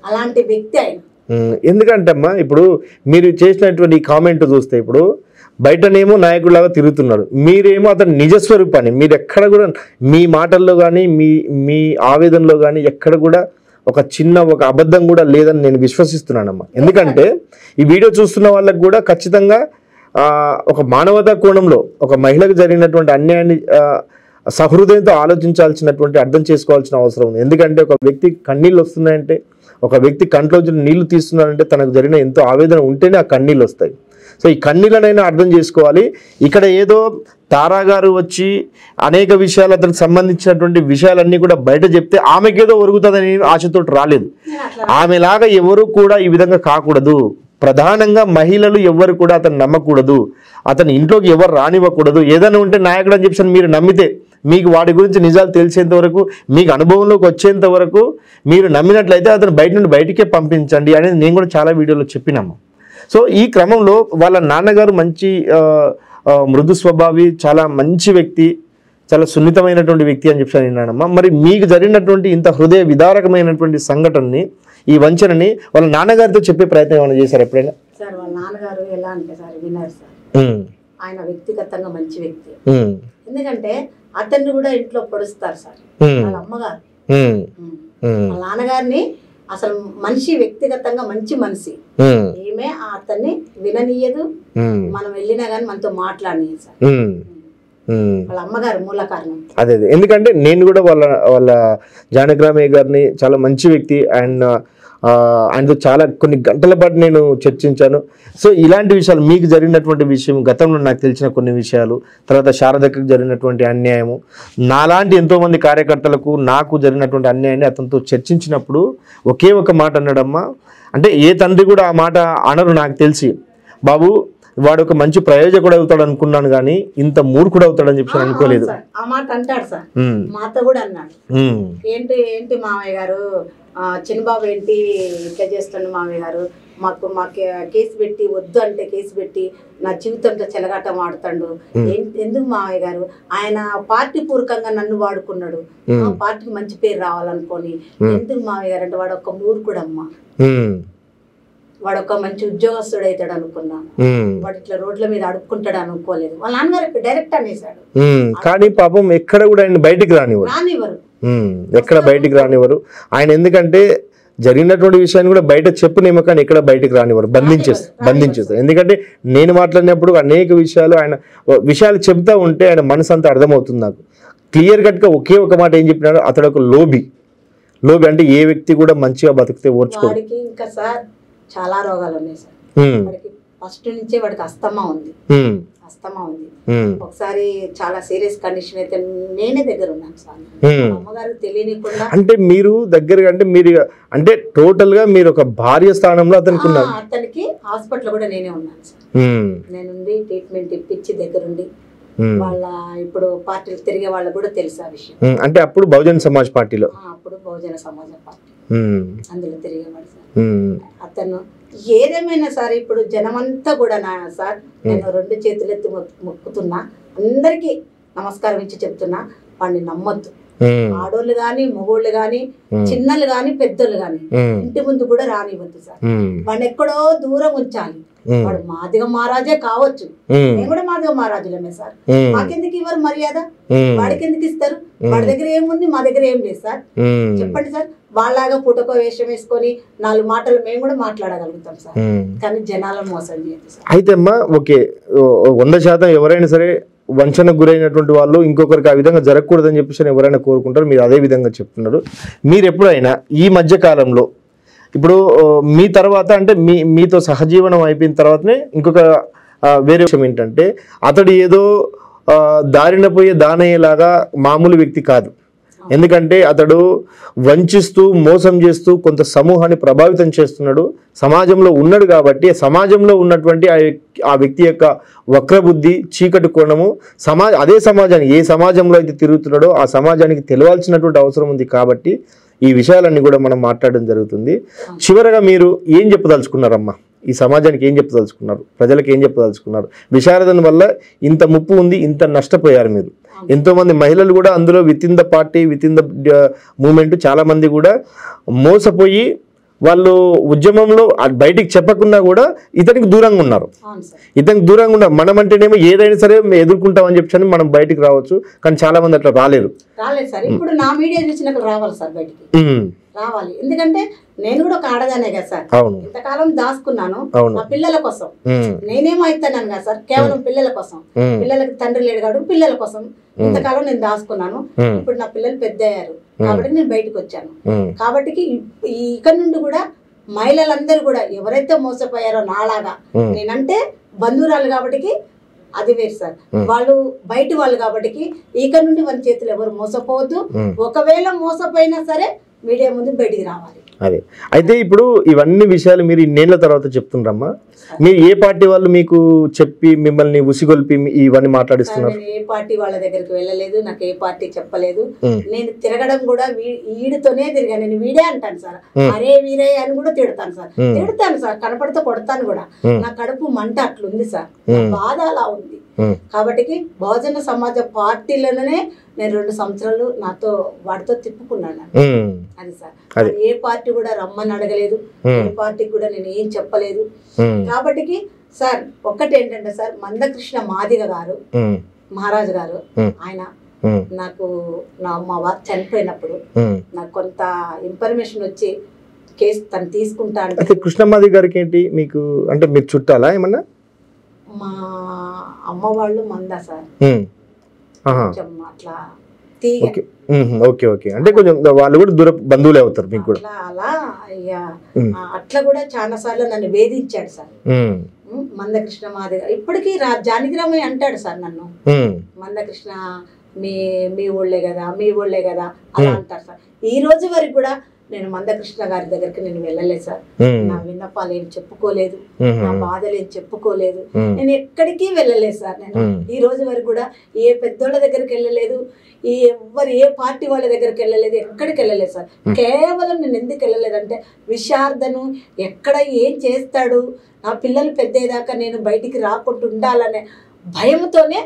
అలాంటి వ్యక్తి ఆయన. ఎందుకంటే అమ్మా ఇప్పుడు మీరు చేసినటువంటి కామెంట్ చూస్తే ఇప్పుడు బయటనేమో నాయకుడిలాగా తిరుగుతున్నాడు, మీరేమో అతని నిజస్వరూపాన్ని మీరు ఎక్కడ కూడా మీ మాటల్లో కానీ మీ ఆవేదనలో కానీ ఎక్కడ కూడా ఒక అబద్ధం కూడా లేదని నేను విశ్వసిస్తున్నానమ్మా. ఎందుకంటే ఈ వీడియో చూస్తున్న వాళ్ళకు కూడా ఖచ్చితంగా ఒక మానవతా కోణంలో ఒక మహిళకు జరిగినటువంటి అన్యాయాన్ని సహృదయంతో ఆలోచించాల్సినటువంటి, అర్థం చేసుకోవాల్సిన అవసరం ఉంది. ఎందుకంటే ఒక వ్యక్తి కన్నీళ్ళు వస్తున్నాయంటే, ఒక వ్యక్తి కంట్లో నీళ్లు తీస్తున్నారంటే తనకు జరిగిన ఎంతో ఆవేదన ఉంటేనే ఆ కన్నీళ్ళు వస్తాయి. సో ఈ కన్నీళ్ళనైనా అర్థం చేసుకోవాలి. ఇక్కడ ఏదో తారా గారు వచ్చి అనేక విషయాలు అతనికి సంబంధించినటువంటి విషయాలన్నీ కూడా బయట చెప్తే ఆమెకేదో ఒరుగుతుందని ఆశతో రాలేదు. ఆమెలాగా ఎవరు కూడా ఈ విధంగా కాకూడదు. ప్రధానంగా మహిళలు ఎవరు కూడా అతను నమ్మకూడదు, అతని ఇంట్లోకి ఎవరు రానివ్వకూడదు. ఏదైనా ఉంటే నాయకుడు అని చెప్పి మీరు నమ్మితే, మీకు వాడి గురించి నిజాలు తెలిసేంత వరకు, మీకు అనుభవంలోకి వచ్చేంత వరకు మీరు నమ్మినట్లయితే అతను బయట నుండి బయటికే పంపించండి అనేది నేను కూడా చాలా వీడియోలో చెప్పినాము. సో ఈ క్రమంలో వాళ్ళ నాన్నగారు మంచి మృదు స్వభావి, చాలా మంచి వ్యక్తి, చాలా సున్నితమైనటువంటి వ్యక్తి అని చెప్పి అన్నానమ్మా. మరి మీకు జరిగినటువంటి ఇంత హృదయ విదారకమైనటువంటి సంఘటనని, ఈ వంచనని వాళ్ళ నాన్నగారితో చెప్పే ప్రయత్నం ఏమైనా చేశారు ఎప్పుడైనా? సార్ వాళ్ళ నాన్నగారు ఎలా అంటే సార్ విన్నారు సార్, ఆయన వ్యక్తిగతంగా మంచి వ్యక్తి. ఎందుకంటే అతన్ని కూడా ఇంట్లో పొడుస్తారు సార్ వాళ్ళ అమ్మగారు. వాళ్ళ నాన్నగారిని అసలు మనిషి వ్యక్తిగతంగా మంచి మనిషి, ఏమే అతన్ని విననీయదు, మనం వెళ్ళినా గానీ మనతో మాట్లాడనీయదు సార్. వాళ్ళ అమ్మగారు మూల కారణం. అదే ఎందుకంటే నేను కూడా వాళ్ళ జానకిరామయ్య గారిని చాలా మంచి వ్యక్తి, అండ్ ఆయనతో చాలా కొన్ని గంటల పాటు నేను చర్చించాను. సో ఇలాంటి విషయాలు, మీకు జరిగినటువంటి విషయం, గతంలో నాకు తెలిసిన కొన్ని విషయాలు, తర్వాత శారదకు జరిగినటువంటి అన్యాయము, నాలాంటి ఎంతోమంది కార్యకర్తలకు నాకు జరిగినటువంటి అన్యాయాన్ని అతనితో చర్చించినప్పుడు ఒకే ఒక మాట అన్నాడమ్మా. అంటే ఏ తండ్రి కూడా ఆ మాట అనరు నాకు తెలిసి, బాబు వాడు ఒక మంచి ప్రయోజకుడు అవుతాడు అనుకున్నాను కానీ ఇంత మూర్ఖుడు అవుతాడని చెప్పి అనుకోలేదు. ఆ మాట అంటాడు సార్, మాతో కూడా అన్నాడు. ఏంటి మామయ్య గారు, చిన్నబాబు ఏంటి ఇట్లా చేస్తుండే మామయ్య గారు, మాకు కేసు పెట్టి, వద్దు అంటే కేసు పెట్టి నా జీవితంతో చెలగాటం ఆడుతాడు. ఎందుకు మామయ్య గారు, ఆయన పార్టీ పూర్వకంగా నన్ను వాడుకున్నాడు, పార్టీకి మంచి పేరు రావాలనుకొని. ఎందుకు మామయ్య గారు అంటే వాడు ఒక మూర్ఖుడమ్మా, వాడు ఒక మంచి ఉద్యోగస్తుడు అవుతాడు అనుకున్నా, వాడు ఇట్లా రోడ్ల మీద అడుక్కుంటాడు అనుకోలేదు. వాళ్ళ నాన్నగారు డైరెక్ట్ అనేసాడు. కానీ పాపం ఎక్కడ కూడా ఆయన బయటికి రానివ్వరు, ఎక్కడ బయటికి రానివ్వరు ఆయన. ఎందుకంటే జరిగినటువంటి విషయాన్ని కూడా బయట చెప్పునేమో కానీ ఎక్కడ బయటికి రానివ్వరు, బంధించేస్తారు. ఎందుకంటే నేను మాట్లాడినప్పుడు అనేక విషయాలు ఆయన విషయాలు చెప్తా ఉంటే ఆయన మనసు అంతా అర్థమవుతుంది నాకు. క్లియర్ కట్గా ఒకే ఒక మాట ఏం చెప్పినాడు, అతడు ఒక లోబి అంటే ఏ వ్యక్తి కూడా మంచిగా బతికితే ఓర్చుకోవాలి. ఇంకా సార్ చాలా రోగాలు ఉన్నాయి సార్ వాడికి. ఫస్ట్ నుంచే వాడికి అస్తమా ఉంది. ఒకసారి చాలా సీరియస్ కండిషన్ అయితే నేనే దగ్గర ఉన్నాను సార్. అమ్మగారు తెలియనికుండా అంటే మీరు దగ్గరగా అంటే మీరు అంటే టోటల్ గా మీరు ఒక భార్య స్థానంలో అతనికి హాస్పిటల్ కూడా నేనే ఉన్నాను సార్. నేనుండి ట్రీట్మెంట్ ఇప్పించి దగ్గరుండి వాళ్ళ ఇప్పుడు పార్టీలు తిరిగే వాళ్ళకు కూడా తెలుసు ఆ విషయం. అంటే అప్పుడు బహుజన సమాజ్ పార్టీలో, అప్పుడు బహుజన సమాజ్ పార్టీ అందులో తిరిగేవాడు సార్ అతను. ఏదేమైనా సార్ ఇప్పుడు జనమంతా కూడా సార్ నేను 2 చేతులెత్తి మొక్కుతున్నా, అందరికీ నమస్కారం ఇచ్చి చెప్తున్నా, వాడిని నమ్మొద్దు. ఆడోళ్ళు గాని, మగోళ్ళు గాని, చిన్నలు గాని, పెద్దోళ్ళు గాని ఇంటి ముందు కూడా రానివ్వద్దు సార్. వాడిని ఎక్కడో దూరం ఉంచాలి. వాడు మాదిగ మహారాజే కావచ్చు, మేము కూడా మాదిగ మహారాజులమే సార్. మాకెందుకు ఇవ్వరు మర్యాద? వాడికి ఎందుకు ఇస్తారు? వాడి దగ్గర ఏముంది, మా దగ్గర ఏం లేదు సార్. చెప్పండి సార్. వాళ్ళలాగా పుటకో వేషం వేసుకొని 4 మాటలు మేము కూడా మాట్లాడగలుగుతాం సార్, కానీ జనాలను మోసం చేయదు సార్. అయితే అమ్మా ఓకే, 100% ఎవరైనా సరే వంచనకు గురైనటువంటి వాళ్ళు ఇంకొకరికి ఆ విధంగా జరగకూడదని చెప్పేసి ఎవరైనా కోరుకుంటారు. మీరు అదే విధంగా చెప్తున్నారు. మీరు ఎప్పుడైనా ఈ మధ్య కాలంలో ఇప్పుడు మీ తర్వాత అంటే మీతో సహజీవనం అయిపోయిన తర్వాతనే ఇంకొక వేరే విషయం ఏంటంటే, అతడు ఏదో దారిన పోయే దానయ్యేలాగా మామూలు వ్యక్తి కాదు. ఎందుకంటే అతడు వంచిస్తూ మోసం చేస్తూ కొంత సమూహాన్ని ప్రభావితం చేస్తున్నాడు, సమాజంలో ఉన్నాడు. కాబట్టి సమాజంలో ఉన్నటువంటి ఆ వ్యక్తి యొక్క వక్రబుద్ధి, చీకటి కోణము అదే సమాజానికి, ఏ సమాజంలో అయితే తిరుగుతున్నాడో ఆ సమాజానికి తెలియాల్సినటువంటి అవసరం ఉంది. కాబట్టి ఈ విషయాలన్నీ కూడా మనం మాట్లాడడం జరుగుతుంది. చివరగా మీరు ఏం చెప్పదలుచుకున్నారమ్మా? ఈ సమాజానికి ఏం చెప్పదలుచుకున్నారు? ప్రజలకు ఏం చెప్పదలుచుకున్నారు? విశారదన వల్ల ఇంత ముప్పు ఉంది, ఇంత నష్టపోయారు మీరు. ఎంతోమంది మహిళలు కూడా అందులో within the party, within the moment చాలా మంది కూడా మోసపోయి వాళ్ళు ఉద్యమంలో బయటికి చెప్పకుండా కూడా ఇతనికి దూరంగా ఉన్నారు. ఇతనికి దూరంగా ఉన్నారు. మనం అంటేనేమో ఏదైనా సరే ఎదుర్కొంటామని చెప్పని మనం బయటికి రావచ్చు, కానీ చాలా మంది అట్లా రాలేదు సార్. ఇప్పుడు నా మీడియా చూసినప్పుడు రావాలి సార్, బయటికి రావాలి. ఎందుకంటే నేను కూడా ఒక ఆడదానే కదా సార్. ఇంతకాలం దాచుకున్నాను నా పిల్లల కోసం. నేనేమో అవుతాను కదా సార్, కేవలం పిల్లల కోసం. పిల్లలకి తండ్రి లేడు కాడు, పిల్లల కోసం ఇంతకాలం నేను దాచుకున్నాను. ఇప్పుడు నా పిల్లలు పెద్ద అయ్యారు కాబట్టి నేను బయటకు వచ్చాను. కాబట్టి ఇక్కడ నుండి కూడా మహిళలందరూ కూడా ఎవరైతే మోసపోయారో నాలాగా, నేనంటే బంధువురాలు కాబట్టి అది వేరు సార్. వాళ్ళు బయట వాళ్ళు కాబట్టి ఇక్కడ నుండి వాళ్ళ చేతులు ఎవరు మోసపోవద్దు. ఒకవేళ మోసపోయినా సరే మీడియా ముందు బయటికి రావాలి. అదే అయితే ఇప్పుడు ఇవన్నీ విషయాలు మీరు ఇన్నేళ్ల తర్వాత చెప్తున్నారమ్మా. మీరు ఏ పార్టీ వాళ్ళు మీకు చెప్పి మిమ్మల్ని ఉసిగొల్పి ఇవన్నీ మాట్లాడిస్తున్నారు? నేను ఏ పార్టీ వాళ్ళ దగ్గరికి వెళ్ళలేదు, నాకు ఏ పార్టీ చెప్పలేదు. నేను తిరగడం కూడా వీడితోనే తిరిగా. నేను వీడే అంటాను సార్, అరే వీరే అని కూడా తిడతాను సార్, కనపడితే కొడతాను కూడా. నా కడుపు మంట అట్లుంది సార్, బాధ అలా ఉంది. కాబట్టి బహుజన సమాజ పార్టీలోనే నేను 2 సంవత్సరాలు వాడితో తిప్పుకున్నాను. అది సార్, ఏ పార్టీ కూడా రమ్మని అడగలేదు, ఏ పార్టీకి కూడా నేను ఏం చెప్పలేదు. కాబట్టి సార్ ఒక్కటేంటంటే సార్, మందకృష్ణ మాదిగ గారు మహారాజు గారు, ఆయన నాకు మా వారు చనిపోయినప్పుడు నాకు కొంత ఇన్ఫర్మేషన్ వచ్చి కేసు తను తీసుకుంటా అంటే. కృష్ణమాది గారికి ఏంటి మీకు అంటే మీరు చుట్టాలా ఏమన్నా? మా అమ్మ వాళ్ళు మందా సార్, కొంచెం అట్లా ఓకే ఓకే, అంటే కొంచెం వాళ్ళు కూడా దూర బంధువులే అవుతారు మీకు కూడా. అలా అట్లా కూడా చాలా సార్లు నన్ను వేధించాడు సార్ మందకృష్ణ మాదిగ. ఇప్పటికీ జానకిరామయ్య అంటాడు సార్ నన్ను, మందకృష్ణ మీ ఊళ్ళే కదా, మీ ఊళ్ళే కదా అలా అంటారు సార్. ఈ రోజు వరకు కూడా నేను మందకృష్ణ గారి దగ్గరికి నేను వెళ్ళలేదు సార్. నా విన్నపాలు ఏం చెప్పుకోలేదు, నా బాధలు ఏం చెప్పుకోలేదు, నేను ఎక్కడికి వెళ్ళలేదు సార్. నేను ఈ రోజు వరకు కూడా ఏ పెద్దోళ్ళ దగ్గరికి వెళ్ళలేదు, ఏ పార్టీ వాళ్ళ దగ్గరికి వెళ్ళలేదు, ఎక్కడికి వెళ్ళలేదు సార్. కేవలం నేను ఎందుకు వెళ్ళలేదంటే, విశారదను ఎక్కడ ఏం చేస్తాడు, నా పిల్లలు పెద్దయ్యేదాకా నేను బయటికి రాకుండా ఉండాలనే భయంతోనే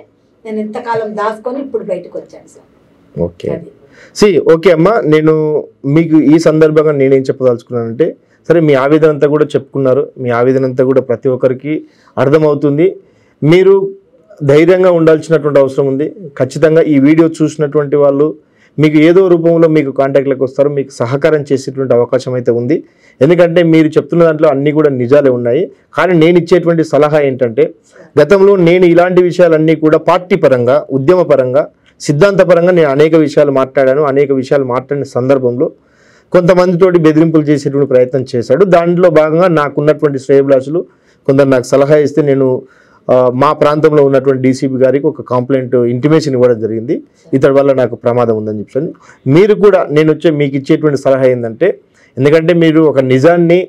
నేను ఇంతకాలం దాచుకొని ఇప్పుడు బయటకు వచ్చాను సార్. ఓకే ఓకే అమ్మా, నేను మీకు ఈ సందర్భంగా నేనేం చెప్పదలుచుకున్నానంటే, సరే మీ ఆవేదన అంతా కూడా చెప్పుకున్నారు, మీ ఆవేదన అంతా కూడా ప్రతి ఒక్కరికి అర్థమవుతుంది. మీరు ధైర్యంగా ఉండాల్సినటువంటి అవసరం ఉంది. ఖచ్చితంగా ఈ వీడియో చూసినటువంటి వాళ్ళు మీకు ఏదో రూపంలో మీకు కాంటాక్ట్లోకి వస్తారు, మీకు సహకారం చేసేటువంటి అవకాశం అయితే ఉంది. ఎందుకంటే మీరు చెప్తున్న దాంట్లో అన్నీ కూడా నిజాలే ఉన్నాయి. కానీ నేను ఇచ్చేటువంటి సలహా ఏంటంటే, గతంలో నేను ఇలాంటి విషయాలన్నీ కూడా పార్టీ పరంగా, ఉద్యమ పరంగా, సిద్ధాంతపరంగా నేను అనేక విషయాలు మాట్లాడాను. అనేక విషయాలు మాట్లాడిన సందర్భంలో కొంతమందితోటి బెదిరింపులు చేసేటువంటి ప్రయత్నం చేశాడు. దాంట్లో భాగంగా నాకున్నటువంటి శ్రేయభిలాషులు కొందరు నాకు సలహా ఇస్తే నేను మా ప్రాంతంలో ఉన్నటువంటి డీసీపీ గారికి ఒక కంప్లైంట్ ఇంటిమేషన్ ఇవ్వడం జరిగింది, ఇతడి వల్ల నాకు ప్రమాదం ఉందని చెప్పాను. మీరు కూడా నేను మీకు ఇచ్చేటువంటి సలహా ఏంటంటే, ఎందుకంటే మీరు ఒక నిజాన్ని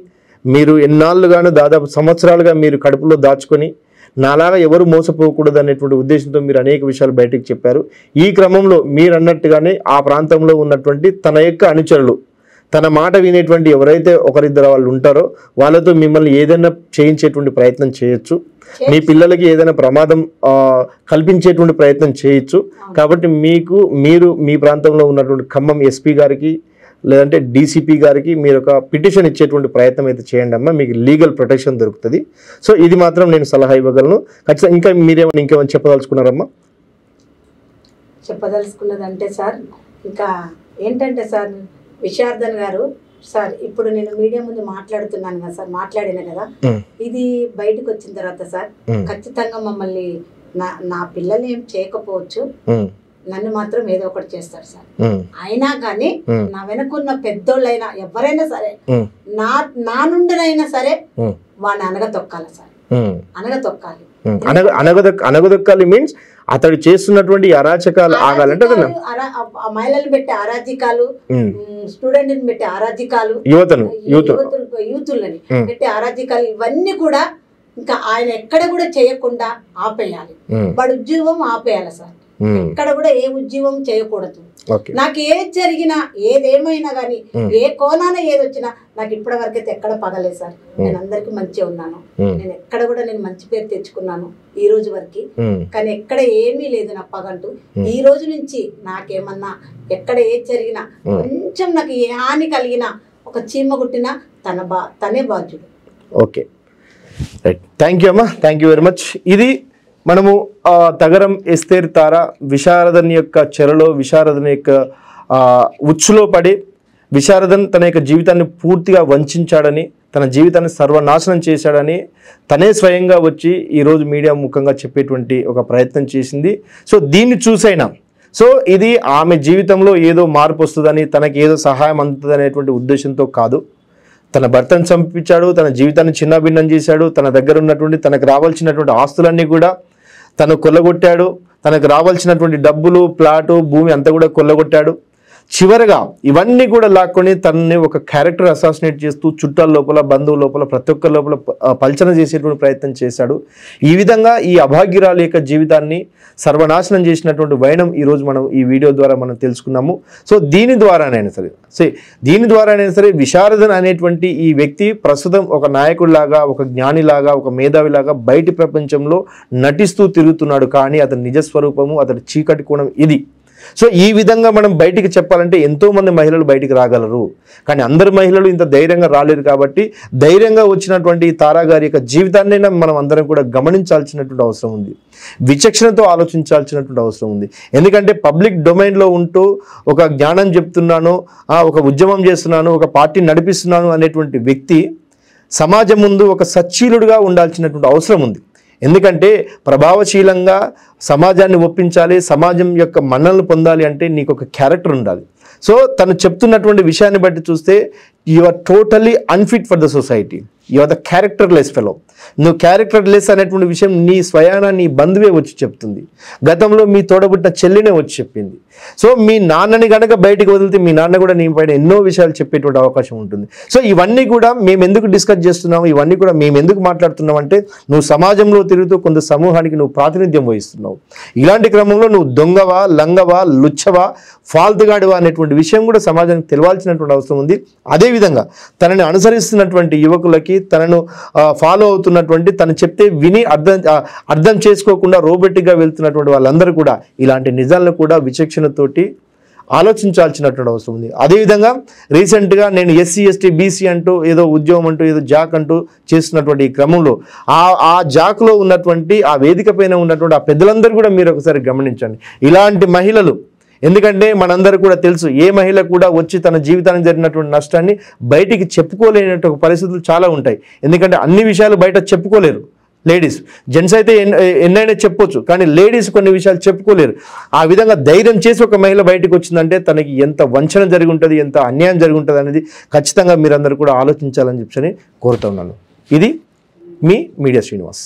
మీరు ఎన్నాళ్ళుగానో దాదాపు సంవత్సరాలుగా మీరు కడుపులో దాచుకొని నాలాగా ఎవరు మోసపోకూడదు అనేటువంటి ఉద్దేశంతో మీరు అనేక విషయాలు బయటకు చెప్పారు. ఈ క్రమంలో మీరు అన్నట్టుగానే ఆ ప్రాంతంలో ఉన్నటువంటి తన యొక్క అనుచరులు, తన మాట వినేటువంటి ఎవరైతే ఒకరిద్దరు వాళ్ళు ఉంటారో వాళ్ళతో మిమ్మల్ని ఏదైనా చేయించేటువంటి ప్రయత్నం చేయొచ్చు, మీ పిల్లలకి ఏదైనా ప్రమాదం కల్పించేటువంటి ప్రయత్నం చేయొచ్చు. కాబట్టి మీరు మీ ప్రాంతంలో ఉన్నటువంటి ఖమ్మం ఎస్పీ గారికి, లేదంటే డీసీపీ గారికి మీరు ఒక పిటిషన్ ఇచ్చేటువంటి ప్రయత్నం అయితే చేయండి అమ్మా, మీకు లీగల్ ప్రొటెక్షన్ దొరుకుతుంది. సో ఇది మాత్రం నేను సలహా ఇవ్వగలను. ఖచ్చితంగా ఇంకా ఇంకేమైనా చెప్పదలుచుకున్నారమ్మా? చెప్పదలుచుకున్నదంటే సార్, ఇంకా ఏంటంటే సార్, విశారదన్ గారు సార్, ఇప్పుడు నేను మీడియా ముందు మాట్లాడుతున్నాను కదా సార్, మాట్లాడిన కదా, ఇది బయటకు వచ్చిన తర్వాత సార్ ఖచ్చితంగా మమ్మల్ని నా పిల్లలు ఏం చేయకపోవచ్చు, నన్ను మాత్రం ఏదో ఒకటి చేస్తారు సార్. అయినా కానీ నా వెనకున్న పెద్దోళ్ళైనా ఎవరైనా సరే నా నుండినైనా సరే వాడిని అనగతొక్కాలి సార్, అనగతొక్కాలి. అనగదొక్కాలి మీన్స్ అతడు చేస్తున్నటువంటి అరాచకాలు ఆగాలంటే మహిళలు పెట్టే అరాజకాలు, స్టూడెంట్ పెట్టే అరాజకాలు, యూతులని పెట్టే అరాజకాలు, ఇవన్నీ కూడా ఇంకా ఆయన ఎక్కడ కూడా చేయకుండా ఆపేయాలి. వాడు ఉద్యోగం ఆపేయాలి సార్, ఎక్కడ కూడా ఏ ఉద్యోగం చేయకూడదు. నాకు ఏది జరిగినా ఏదేమైనా గానీ ఏ కోణాన ఏది వచ్చినా నాకు ఇప్పటి వరకైతే ఎక్కడ పగలేదు సార్. నేను అందరికి మంచిగా ఉన్నాను, నేను ఎక్కడ కూడా నేను మంచి పేరు తెచ్చుకున్నాను ఈ రోజు వరకు. కానీ ఎక్కడ ఏమీ లేదు నా పగంటూ. ఈ రోజు నుంచి నాకేమన్నా ఎక్కడ ఏది జరిగినా కొంచెం నాకు ఏ హాని కలిగినా ఒక చీమ కుట్టినా తనే బాధ్యుడు. Okay, right. థ్యాంక్ యూ అమ్మా, థ్యాంక్ యూ వెరీ మచ్. ఇది మనము తగరం ఎస్తేర్ తార విశారదన్ యొక్క చెరలో, విశారదన్ యొక్క ఉచ్చులో పడి విశారదన్ తన యొక్క జీవితాన్ని పూర్తిగా వంచాడని, తన జీవితాన్ని సర్వనాశనం చేశాడని తనే స్వయంగా వచ్చి ఈరోజు మీడియా ముఖంగా చెప్పేటువంటి ఒక ప్రయత్నం చేసింది. సో దీన్ని చూసైనా, సో ఇది ఆమె జీవితంలో ఏదో మార్పు వస్తుందని, తనకి ఏదో సహాయం అందుతుంది అనేటువంటి ఉద్దేశంతో కాదు. తన భర్తను చంపించాడు, తన జీవితాన్ని చిన్నభిన్నం చేశాడు, తన దగ్గర ఉన్నటువంటి తనకు రావాల్సినటువంటి ఆస్తులన్నీ కూడా తను కొల్లగొట్టాడు, తనకు రావాల్సినటువంటి డబ్బులు, ప్లాటు, భూమి అంతా కూడా కొల్లగొట్టాడు. చివరగా ఇవన్నీ కూడా లాక్కొని తనని ఒక క్యారెక్టర్ అసాసినేట్ చేస్తూ చుట్టాల లోపల, బంధువుల లోపల, ప్రతి ఒక్కరి లోపల పల్చన చేసేటువంటి ప్రయత్నం చేశాడు. ఈ విధంగా ఈ అభాగ్యురాలు యొక్క జీవితాన్ని సర్వనాశనం చేసినటువంటి వైనం ఈరోజు మనం ఈ వీడియో ద్వారా మనం తెలుసుకున్నాము. సో దీని ద్వారానైనా సరే విశారదన్ అనేటువంటి ఈ వ్యక్తి ప్రస్తుతం ఒక నాయకుడిలాగా, ఒక జ్ఞానిలాగా, ఒక మేధావిలాగా బయటి ప్రపంచంలో నటిస్తూ తిరుగుతున్నాడు. కానీ అతని నిజస్వరూపము, అతని చీకటి కోణం ఇది. సో ఈ విధంగా మనం బయటికి చెప్పాలంటే ఎంతోమంది మహిళలు బయటికి రాగలరు, కానీ అందరు మహిళలు ఇంత ధైర్యంగా రాలేరు. కాబట్టి ధైర్యంగా వచ్చినటువంటి తారా గారి యొక్క జీవితాన్ని మనం అందరం కూడా గమనించాల్సినటువంటి అవసరం ఉంది, విచక్షణతో ఆలోచించాల్సినటువంటి అవసరం ఉంది. ఎందుకంటే పబ్లిక్ డొమైన్లో ఉంటూ ఒక జ్ఞానం చెప్తున్నాను, ఒక ఉద్యమం చేస్తున్నాను, ఒక పార్టీ నడిపిస్తున్నాను అనేటువంటి వ్యక్తి సమాజం ముందు ఒక సచ్చీలుడుగా ఉండాల్సినటువంటి అవసరం ఉంది. ఎందుకంటే ప్రభావశీలంగా సమాజాన్ని ఒప్పించాలి, సమాజం యొక్క మన్ననలు పొందాలి అంటే నీకు ఒక క్యారెక్టర్ ఉండాలి. సో తను చెప్తున్నటువంటి విషయాన్ని బట్టి చూస్తే you are totally unfit for the society, you are the characterless fellow. నువ్వు క్యారెక్టర్లెస్ అనేటువంటి విషయం నీ స్వయాన నీ బంధువే వచ్చి చెప్తుంది, గతంలో మీ తోడబుట్టిన చెల్లినే వచ్చి చెప్పింది. సో మీ నాన్నని కనుక బయటికి వదిలితే మీ నాన్న కూడా నీ పైన ఎన్నో విషయాలు చెప్పేటువంటి అవకాశం ఉంటుంది. సో ఇవన్నీ కూడా మేము ఎందుకు డిస్కస్ చేస్తున్నాము, ఇవన్నీ కూడా మేము ఎందుకు మాట్లాడుతున్నాం అంటే నువ్వు సమాజంలో తిరుగుతూ కొంత సమూహానికి నువ్వు ప్రాతినిధ్యం వహిస్తున్నావు. ఇలాంటి క్రమంలో నువ్వు దొంగవా, లంగవా, లుచ్చవా, ఫాల్తుగాడివా అనేటువంటి విషయం కూడా సమాజానికి తెలవాల్సినటువంటి అవసరం ఉంది. అదేవిధంగా తనని అనుసరిస్తున్నటువంటి యువకులకి, తనను ఫాలో అవుతున్నటువంటి, తను చెప్తే విని అర్థం చేసుకోకుండా రోబోటిక్గా వెళ్తున్నటువంటి వాళ్ళందరూ కూడా ఇలాంటి నిజాలను కూడా విచక్షణతోటి ఆలోచించాల్సినటువంటి అవసరం ఉంది. అదేవిధంగా రీసెంట్గా నేను ఎస్సీ ఎస్టీ బీసీ అంటూ ఏదో ఉద్యోగం అంటూ ఏదో జాక్ అంటూ చేస్తున్నటువంటి ఈ క్రమంలో ఆ జాక్లో ఉన్నటువంటి ఆ వేదిక పైన ఉన్నటువంటి ఆ పెద్దలందరూ కూడా మీరు ఒకసారి గమనించండి. ఇలాంటి మహిళలు, ఎందుకంటే మనందరూ కూడా తెలుసు ఏ మహిళ కూడా వచ్చి తన జీవితానికి జరిగినటువంటి నష్టాన్ని బయటికి చెప్పుకోలేనటువంటి పరిస్థితులు చాలా ఉంటాయి. ఎందుకంటే అన్ని విషయాలు బయట చెప్పుకోలేరు లేడీస్. జెంట్స్ అయితే ఎన్నైనా చెప్పొచ్చు, కానీ లేడీస్ కొన్ని విషయాలు చెప్పుకోలేరు. ఆ విధంగా ధైర్యం చేసి ఒక మహిళ బయటకు వచ్చిందంటే తనకి ఎంత వంచన జరిగి ఉంటుంది, ఎంత అన్యాయం జరిగి ఉంటుంది అనేది ఖచ్చితంగా మీరందరూ కూడా ఆలోచించాలని చెప్పని కోరుతున్నాను. ఇది మీ మీడియా శ్రీనివాస్.